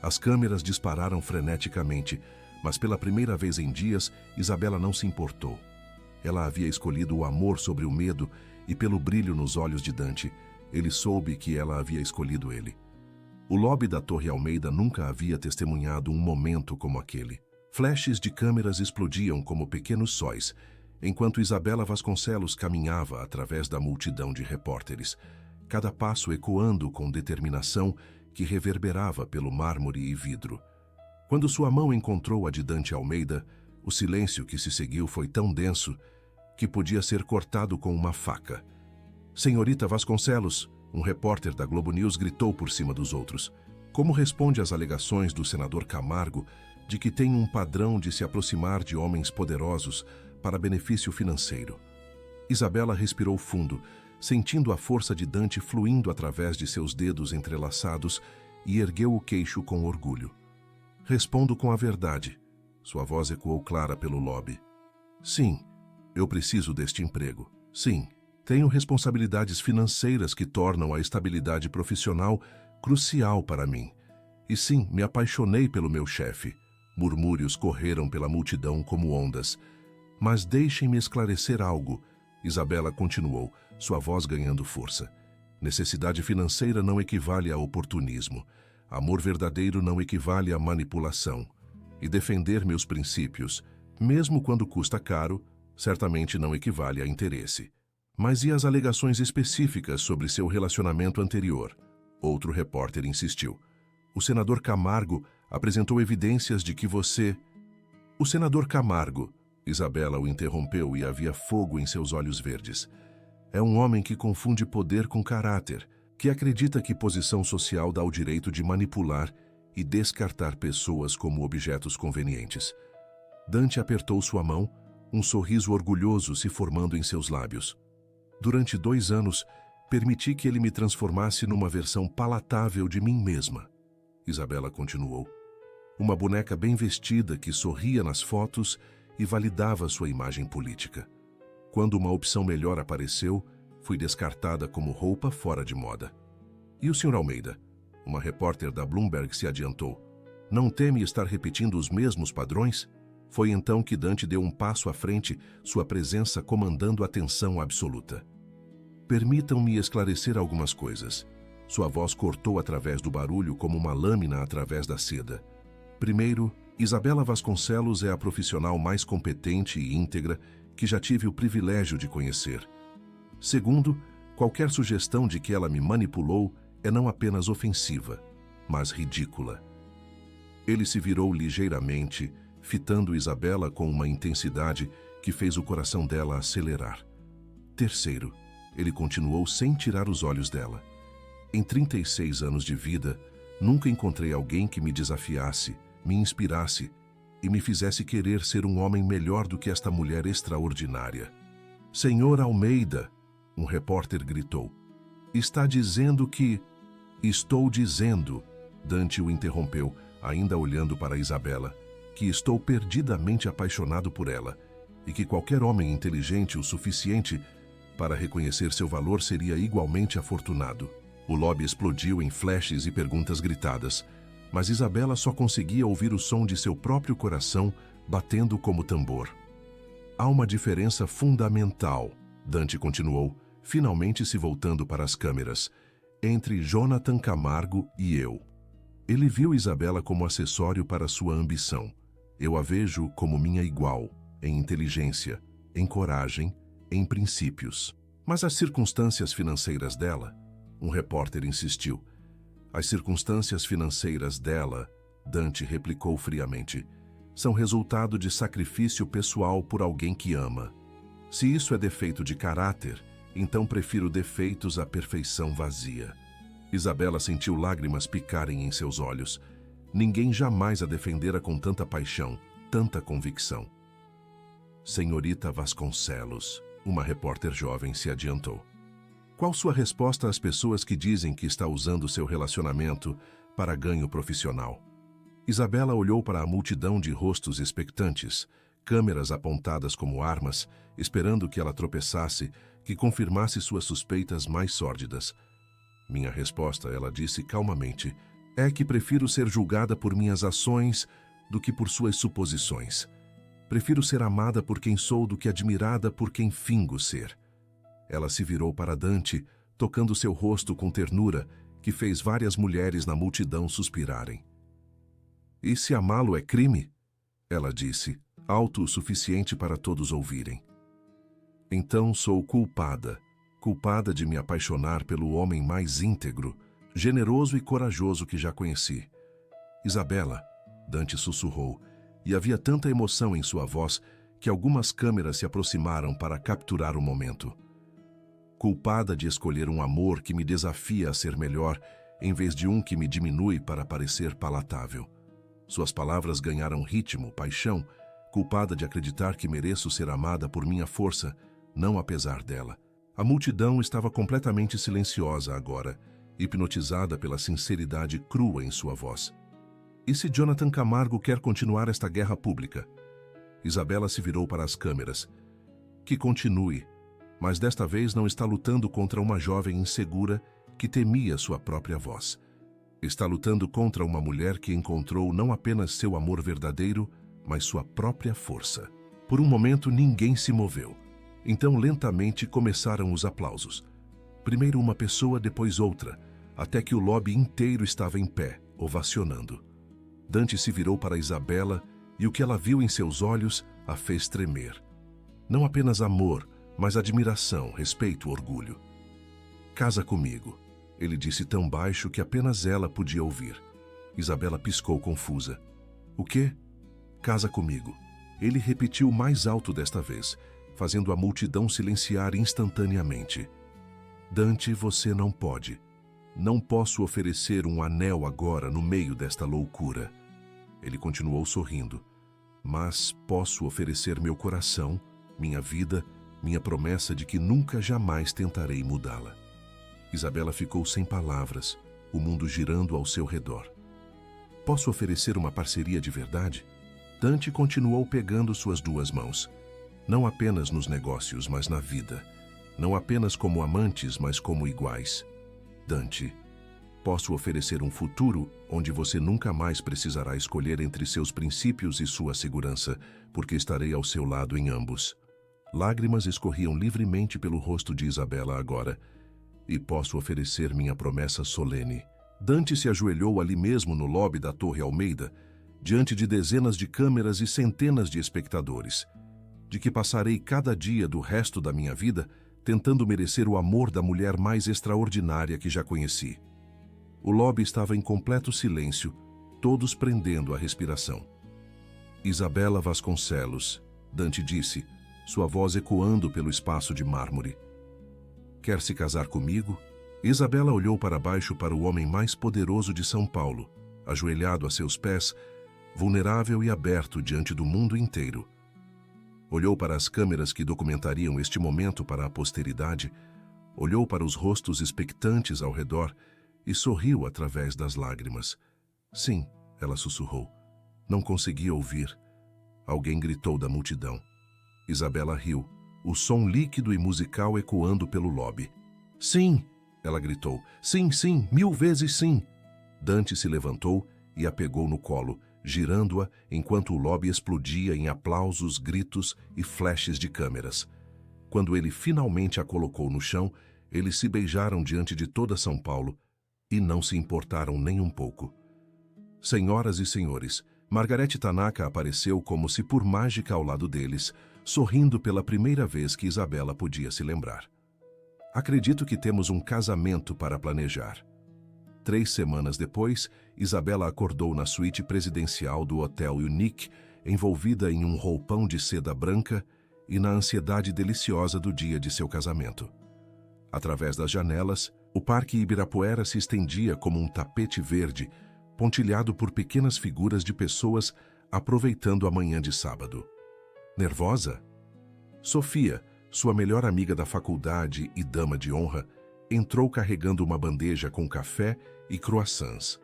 Speaker 1: As câmeras dispararam freneticamente, mas pela primeira vez em dias, Isabela não se importou. Ela havia escolhido o amor sobre o medo e pelo brilho nos olhos de Dante, ele soube que ela havia escolhido ele. O lobby da Torre Almeida nunca havia testemunhado um momento como aquele. Flashes de câmeras explodiam como pequenos sóis, enquanto Isabela Vasconcelos caminhava através da multidão de repórteres, cada passo ecoando com determinação que reverberava pelo mármore e vidro. Quando sua mão encontrou a de Dante Almeida, o silêncio que se seguiu foi tão denso que podia ser cortado com uma faca. Senhorita Vasconcelos, um repórter da Globo News gritou por cima dos outros. Como responde às alegações do senador Camargo de que tem um padrão de se aproximar de homens poderosos para benefício financeiro? Isabela respirou fundo, sentindo a força de Dante fluindo através de seus dedos entrelaçados e ergueu o queixo com orgulho. Respondo com a verdade. Sua voz ecoou clara pelo lobby. Sim, eu preciso deste emprego. Sim, tenho responsabilidades financeiras que tornam a estabilidade profissional crucial para mim. E sim, me apaixonei pelo meu chefe. Murmúrios correram pela multidão como ondas. Mas deixem-me esclarecer algo. Isabela continuou, sua voz ganhando força. Necessidade financeira não equivale a oportunismo. Amor verdadeiro não equivale a manipulação. E defender meus princípios, mesmo quando custa caro, certamente não equivale a interesse. Mas e as alegações específicas sobre seu relacionamento anterior? Outro repórter insistiu. O senador Camargo apresentou evidências de que você... O senador Camargo, Isabela o interrompeu e havia fogo em seus olhos verdes. É um homem que confunde poder com caráter, que acredita que posição social dá o direito de manipular e descartar pessoas como objetos convenientes. Dante apertou sua mão, um sorriso orgulhoso se formando em seus lábios. Durante 2 anos, permiti que ele me transformasse numa versão palatável de mim mesma. Isabela continuou. Uma boneca bem vestida que sorria nas fotos e validava sua imagem política. Quando uma opção melhor apareceu, fui descartada como roupa fora de moda. E o Sr. Almeida? Uma repórter da Bloomberg se adiantou. Não teme estar repetindo os mesmos padrões? Foi então que Dante deu um passo à frente, sua presença comandando a tensão absoluta. Permitam-me esclarecer algumas coisas. Sua voz cortou através do barulho como uma lâmina através da seda. Primeiro, Isabela Vasconcelos é a profissional mais competente e íntegra que já tive o privilégio de conhecer. Segundo, qualquer sugestão de que ela me manipulou é não apenas ofensiva, mas ridícula. Ele se virou ligeiramente, fitando Isabela com uma intensidade que fez o coração dela acelerar. Terceiro, ele continuou sem tirar os olhos dela. Em 36 anos de vida, nunca encontrei alguém que me desafiasse, me inspirasse e me fizesse querer ser um homem melhor do que esta mulher extraordinária. Senhor Almeida, um repórter gritou. Está dizendo que... Estou dizendo, Dante o interrompeu, ainda olhando para Isabela, que estou perdidamente apaixonado por ela, e que qualquer homem inteligente o suficiente para reconhecer seu valor seria igualmente afortunado. O lobby explodiu em flashes e perguntas gritadas, mas Isabela só conseguia ouvir o som de seu próprio coração batendo como tambor. Há uma diferença fundamental, Dante continuou, finalmente se voltando para as câmeras, entre Jonathan Camargo e eu. Ele viu Isabela como acessório para sua ambição. Eu a vejo como minha igual, em inteligência, em coragem, em princípios. Mas as circunstâncias financeiras dela, um repórter insistiu. As circunstâncias financeiras dela, Dante replicou friamente, são resultado de sacrifício pessoal por alguém que ama. Se isso é defeito de caráter, então prefiro defeitos à perfeição vazia. Isabela sentiu lágrimas picarem em seus olhos. Ninguém jamais a defendera com tanta paixão, tanta convicção. Senhorita Vasconcelos, uma repórter jovem se adiantou. Qual sua resposta às pessoas que dizem que está usando seu relacionamento para ganho profissional? Isabela olhou para a multidão de rostos expectantes, câmeras apontadas como armas, esperando que ela tropeçasse, que confirmasse suas suspeitas mais sórdidas. Minha resposta, ela disse calmamente, é que prefiro ser julgada por minhas ações do que por suas suposições. Prefiro ser amada por quem sou do que admirada por quem fingo ser. Ela se virou para Dante, tocando seu rosto com ternura, que fez várias mulheres na multidão suspirarem. E se amá-lo é crime? Ela disse, alto o suficiente para todos ouvirem. Então sou culpada de me apaixonar pelo homem mais íntegro, generoso e corajoso que já conheci. Isabela, Dante sussurrou, e havia tanta emoção em sua voz que algumas câmeras se aproximaram para capturar o momento. Culpada de escolher um amor que me desafia a ser melhor, em vez de um que me diminui para parecer palatável. Suas palavras ganharam ritmo, paixão, culpada de acreditar que mereço ser amada por minha força, não apesar dela. A multidão estava completamente silenciosa agora, hipnotizada pela sinceridade crua em sua voz. E se Jonathan Camargo quer continuar esta guerra pública? Isabela se virou para as câmeras. Que continue, mas desta vez não está lutando contra uma jovem insegura que temia sua própria voz. Está lutando contra uma mulher que encontrou não apenas seu amor verdadeiro, mas sua própria força. Por um momento ninguém se moveu. Então lentamente começaram os aplausos. Primeiro uma pessoa, depois outra, até que o lobby inteiro estava em pé, ovacionando. Dante se virou para Isabela e o que ela viu em seus olhos a fez tremer. Não apenas amor, mas admiração, respeito, orgulho. Casa comigo, ele disse tão baixo que apenas ela podia ouvir. Isabela piscou confusa. O quê? Casa comigo. Ele repetiu mais alto desta vez, fazendo a multidão silenciar instantaneamente. Dante, você não pode. Não posso oferecer um anel agora no meio desta loucura. Ele continuou sorrindo. Mas posso oferecer meu coração, minha vida, minha promessa de que nunca jamais tentarei mudá-la. Isabela ficou sem palavras, o mundo girando ao seu redor. Posso oferecer uma parceria de verdade? Dante continuou pegando suas duas mãos. Não apenas nos negócios, mas na vida. Não apenas como amantes, mas como iguais. Dante, posso oferecer um futuro onde você nunca mais precisará escolher entre seus princípios e sua segurança, porque estarei ao seu lado em ambos. Lágrimas escorriam livremente pelo rosto de Isabela agora. E posso oferecer minha promessa solene. Dante se ajoelhou ali mesmo no lobby da Torre Almeida, diante de dezenas de câmeras e centenas de espectadores, de que passarei cada dia do resto da minha vida tentando merecer o amor da mulher mais extraordinária que já conheci. O lobby estava em completo silêncio, todos prendendo a respiração. Isabela Vasconcelos, Dante disse, sua voz ecoando pelo espaço de mármore. Quer se casar comigo? Isabela olhou para baixo para o homem mais poderoso de São Paulo, ajoelhado a seus pés, vulnerável e aberto diante do mundo inteiro. Olhou para as câmeras que documentariam este momento para a posteridade, olhou para os rostos expectantes ao redor e sorriu através das lágrimas. Sim, ela sussurrou. Não conseguia ouvir. Alguém gritou da multidão. Isabela riu, o som líquido e musical ecoando pelo lobby. Sim, ela gritou. Sim, sim, 1000 vezes sim. Dante se levantou e a pegou no colo, girando-a enquanto o lobby explodia em aplausos, gritos e flashes de câmeras. Quando ele finalmente a colocou no chão, eles se beijaram diante de toda São Paulo e não se importaram nem um pouco. Senhoras e senhores, Margarete Tanaka apareceu como se por mágica ao lado deles, sorrindo pela primeira vez que Isabela podia se lembrar. Acredito que temos um casamento para planejar. 3 semanas depois, Isabela acordou na suíte presidencial do Hotel Unique, envolvida em um roupão de seda branca e na ansiedade deliciosa do dia de seu casamento. Através das janelas, o Parque Ibirapuera se estendia como um tapete verde, pontilhado por pequenas figuras de pessoas aproveitando a manhã de sábado. Nervosa? Sofia, sua melhor amiga da faculdade e dama de honra, entrou carregando uma bandeja com café e croissants.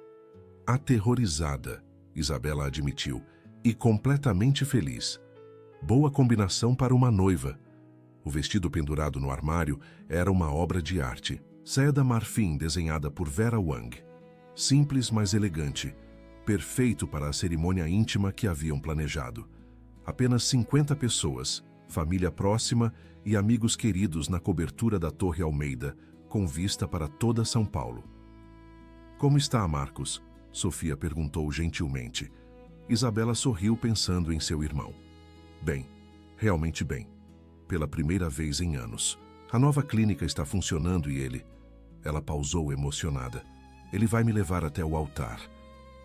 Speaker 1: Aterrorizada, Isabela admitiu, e completamente feliz. Boa combinação para uma noiva. O vestido pendurado no armário era uma obra de arte. Seda marfim desenhada por Vera Wang. Simples, mas elegante. Perfeito para a cerimônia íntima que haviam planejado. Apenas 50 pessoas, família próxima e amigos queridos na cobertura da Torre Almeida, com vista para toda São Paulo. Como está, Marcos? Sofia perguntou gentilmente. Isabela sorriu pensando em seu irmão. Bem, realmente bem. Pela primeira vez em anos. A nova clínica está funcionando e ele... Ela pausou emocionada. Ele vai me levar até o altar.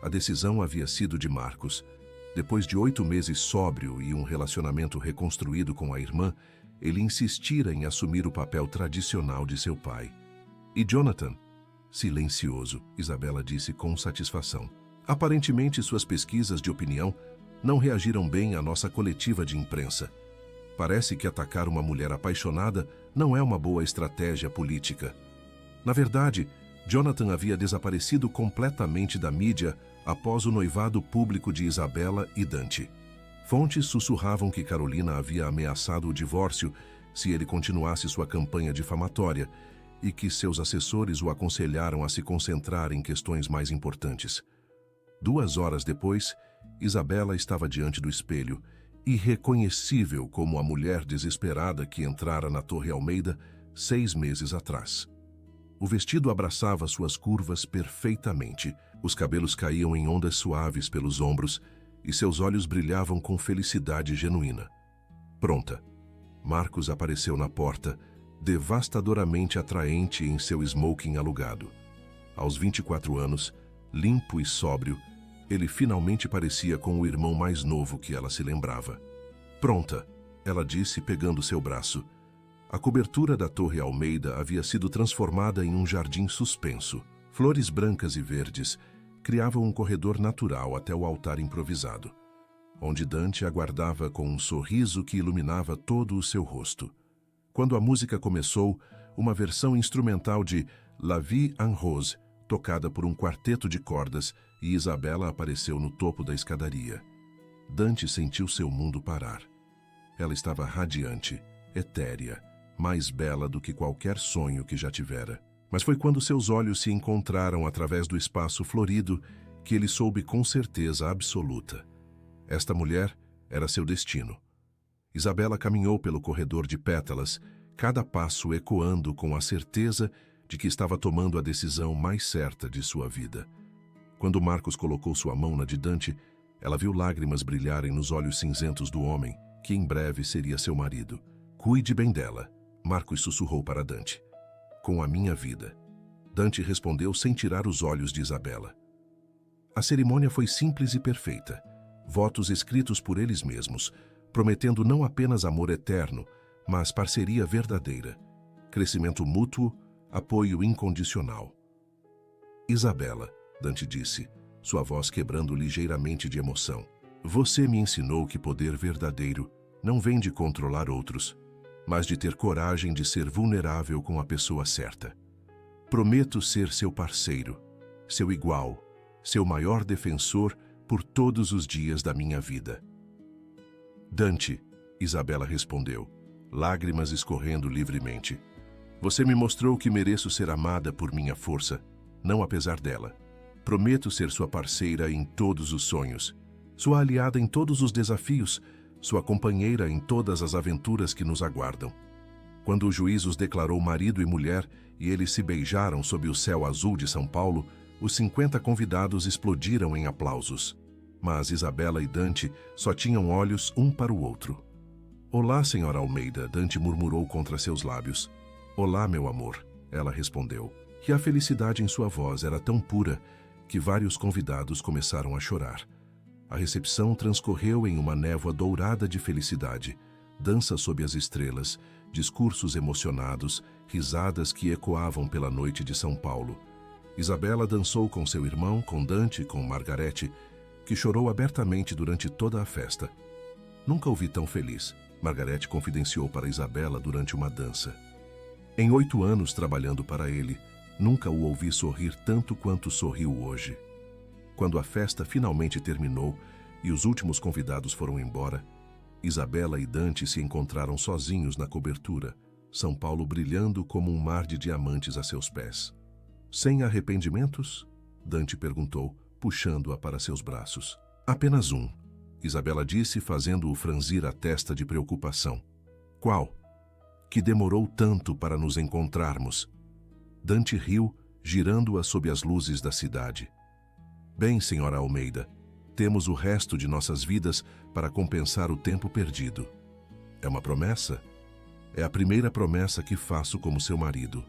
Speaker 1: A decisão havia sido de Marcos. Depois de 8 meses sóbrio e um relacionamento reconstruído com a irmã, ele insistira em assumir o papel tradicional de seu pai. E Jonathan? Silencioso, Isabela disse com satisfação. Aparentemente, suas pesquisas de opinião não reagiram bem à nossa coletiva de imprensa. Parece que atacar uma mulher apaixonada não é uma boa estratégia política. Na verdade, Jonathan havia desaparecido completamente da mídia após o noivado público de Isabela e Dante. Fontes sussurravam que Carolina havia ameaçado o divórcio se ele continuasse sua campanha difamatória e que seus assessores o aconselharam a se concentrar em questões mais importantes. 2 horas depois, Isabela estava diante do espelho, irreconhecível como a mulher desesperada que entrara na Torre Almeida 6 meses atrás. O vestido abraçava suas curvas perfeitamente, os cabelos caíam em ondas suaves pelos ombros e seus olhos brilhavam com felicidade genuína. Pronta. Marcos apareceu na porta, devastadoramente atraente em seu smoking alugado. Aos 24 anos, limpo e sóbrio, ele finalmente parecia com o irmão mais novo que ela se lembrava. Pronta, ela disse pegando seu braço. A cobertura da Torre Almeida havia sido transformada em um jardim suspenso. Flores brancas e verdes criavam um corredor natural até o altar improvisado, onde Dante aguardava com um sorriso que iluminava todo o seu rosto. Quando a música começou, uma versão instrumental de La Vie en Rose, tocada por um quarteto de cordas, e Isabela apareceu no topo da escadaria. Dante sentiu seu mundo parar. Ela estava radiante, etérea, mais bela do que qualquer sonho que já tivera. Mas foi quando seus olhos se encontraram através do espaço florido que ele soube com certeza absoluta. Esta mulher era seu destino. Isabela caminhou pelo corredor de pétalas, cada passo ecoando com a certeza de que estava tomando a decisão mais certa de sua vida. Quando Marcos colocou sua mão na de Dante, ela viu lágrimas brilharem nos olhos cinzentos do homem, que em breve seria seu marido. Cuide bem dela, Marcos sussurrou para Dante. Com a minha vida. Dante respondeu sem tirar os olhos de Isabela. A cerimônia foi simples e perfeita. Votos escritos por eles mesmos, prometendo não apenas amor eterno, mas parceria verdadeira, crescimento mútuo, apoio incondicional. Isabela, Dante disse, sua voz quebrando ligeiramente de emoção. Você me ensinou que poder verdadeiro não vem de controlar outros, mas de ter coragem de ser vulnerável com a pessoa certa. Prometo ser seu parceiro, seu igual, seu maior defensor por todos os dias da minha vida. Dante, Isabela respondeu, lágrimas escorrendo livremente. Você me mostrou que mereço ser amada por minha força, não apesar dela. Prometo ser sua parceira em todos os sonhos, sua aliada em todos os desafios, sua companheira em todas as aventuras que nos aguardam. Quando o juiz os declarou marido e mulher e eles se beijaram sob o céu azul de São Paulo, os 50 convidados explodiram em aplausos. Mas Isabela e Dante só tinham olhos um para o outro. Olá, senhora Almeida, Dante murmurou contra seus lábios. Olá, meu amor, ela respondeu. E a felicidade em sua voz era tão pura que vários convidados começaram a chorar. A recepção transcorreu em uma névoa dourada de felicidade, dança sob as estrelas, discursos emocionados, risadas que ecoavam pela noite de São Paulo. Isabela dançou com seu irmão, com Dante e com Margarete, que chorou abertamente durante toda a festa. Nunca o vi tão feliz, Margarete confidenciou para Isabela durante uma dança. Em 8 anos trabalhando para ele, nunca o ouvi sorrir tanto quanto sorriu hoje. Quando a festa finalmente terminou e os últimos convidados foram embora, Isabela e Dante se encontraram sozinhos na cobertura, São Paulo brilhando como um mar de diamantes a seus pés. Sem arrependimentos? Dante perguntou, puxando-a para seus braços. Apenas um, Isabela disse, fazendo-o franzir a testa de preocupação. Qual? Que demorou tanto para nos encontrarmos. Dante riu, girando-a sob as luzes da cidade. Bem, senhora Almeida, temos o resto de nossas vidas para compensar o tempo perdido. É uma promessa? É a primeira promessa que faço como seu marido.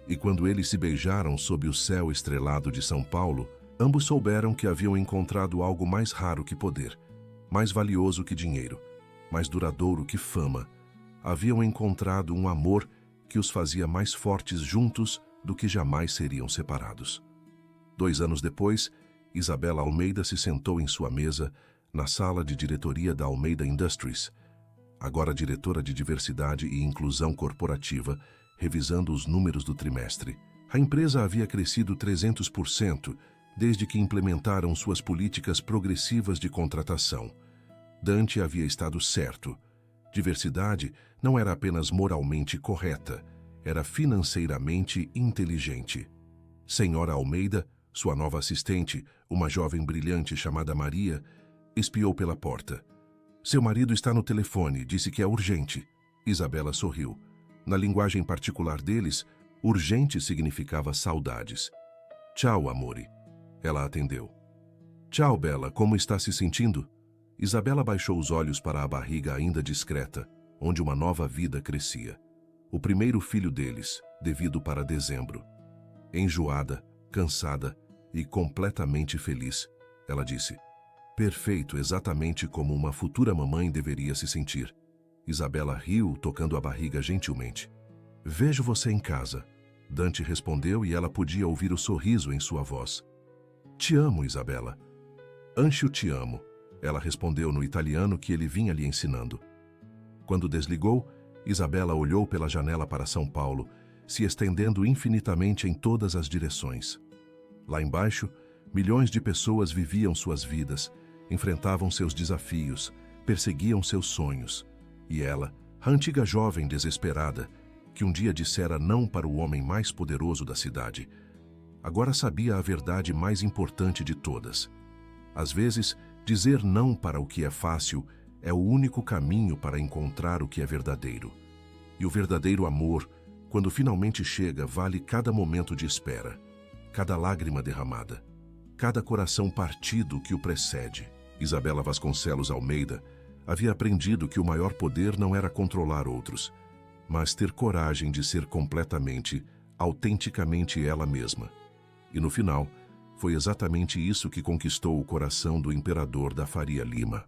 Speaker 1: E quando eles se beijaram sob o céu estrelado de São Paulo, ambos souberam que haviam encontrado algo mais raro que poder, mais valioso que dinheiro, mais duradouro que fama. Haviam encontrado um amor que os fazia mais fortes juntos do que jamais seriam separados. 2 anos depois, Isabela Almeida se sentou em sua mesa na sala de diretoria da Almeida Industries, agora diretora de diversidade e inclusão corporativa, revisando os números do trimestre. A empresa havia crescido 300% desde que implementaram suas políticas progressivas de contratação. Dante havia estado certo. Diversidade não era apenas moralmente correta, era financeiramente inteligente. Senhora Almeida, sua nova assistente, uma jovem brilhante chamada Maria, espiou pela porta. Seu marido está no telefone, disse que é urgente. Isabela sorriu. Na linguagem particular deles, urgente significava saudades. Tchau, amore. Ela atendeu. Tchau, Bela, como está se sentindo? Isabela baixou os olhos para a barriga ainda discreta, onde uma nova vida crescia. O primeiro filho deles, devido para dezembro. Enjoada, cansada e completamente feliz, ela disse. Perfeito, exatamente como uma futura mamãe deveria se sentir. Isabela riu, tocando a barriga gentilmente. Vejo você em casa. Dante respondeu e ela podia ouvir o sorriso em sua voz. Te amo, Isabela. Ancho te amo, ela respondeu no italiano que ele vinha lhe ensinando. Quando desligou, Isabela olhou pela janela para São Paulo, se estendendo infinitamente em todas as direções. Lá embaixo, milhões de pessoas viviam suas vidas, enfrentavam seus desafios, perseguiam seus sonhos. E ela, a antiga jovem desesperada, que um dia dissera não para o homem mais poderoso da cidade, agora sabia a verdade mais importante de todas. Às vezes, dizer não para o que é fácil é o único caminho para encontrar o que é verdadeiro. E o verdadeiro amor, quando finalmente chega, vale cada momento de espera, cada lágrima derramada, cada coração partido que o precede. Isabela Vasconcelos Almeida havia aprendido que o maior poder não era controlar outros, mas ter coragem de ser completamente, autenticamente ela mesma. E no final, foi exatamente isso que conquistou o coração do imperador da Faria Lima.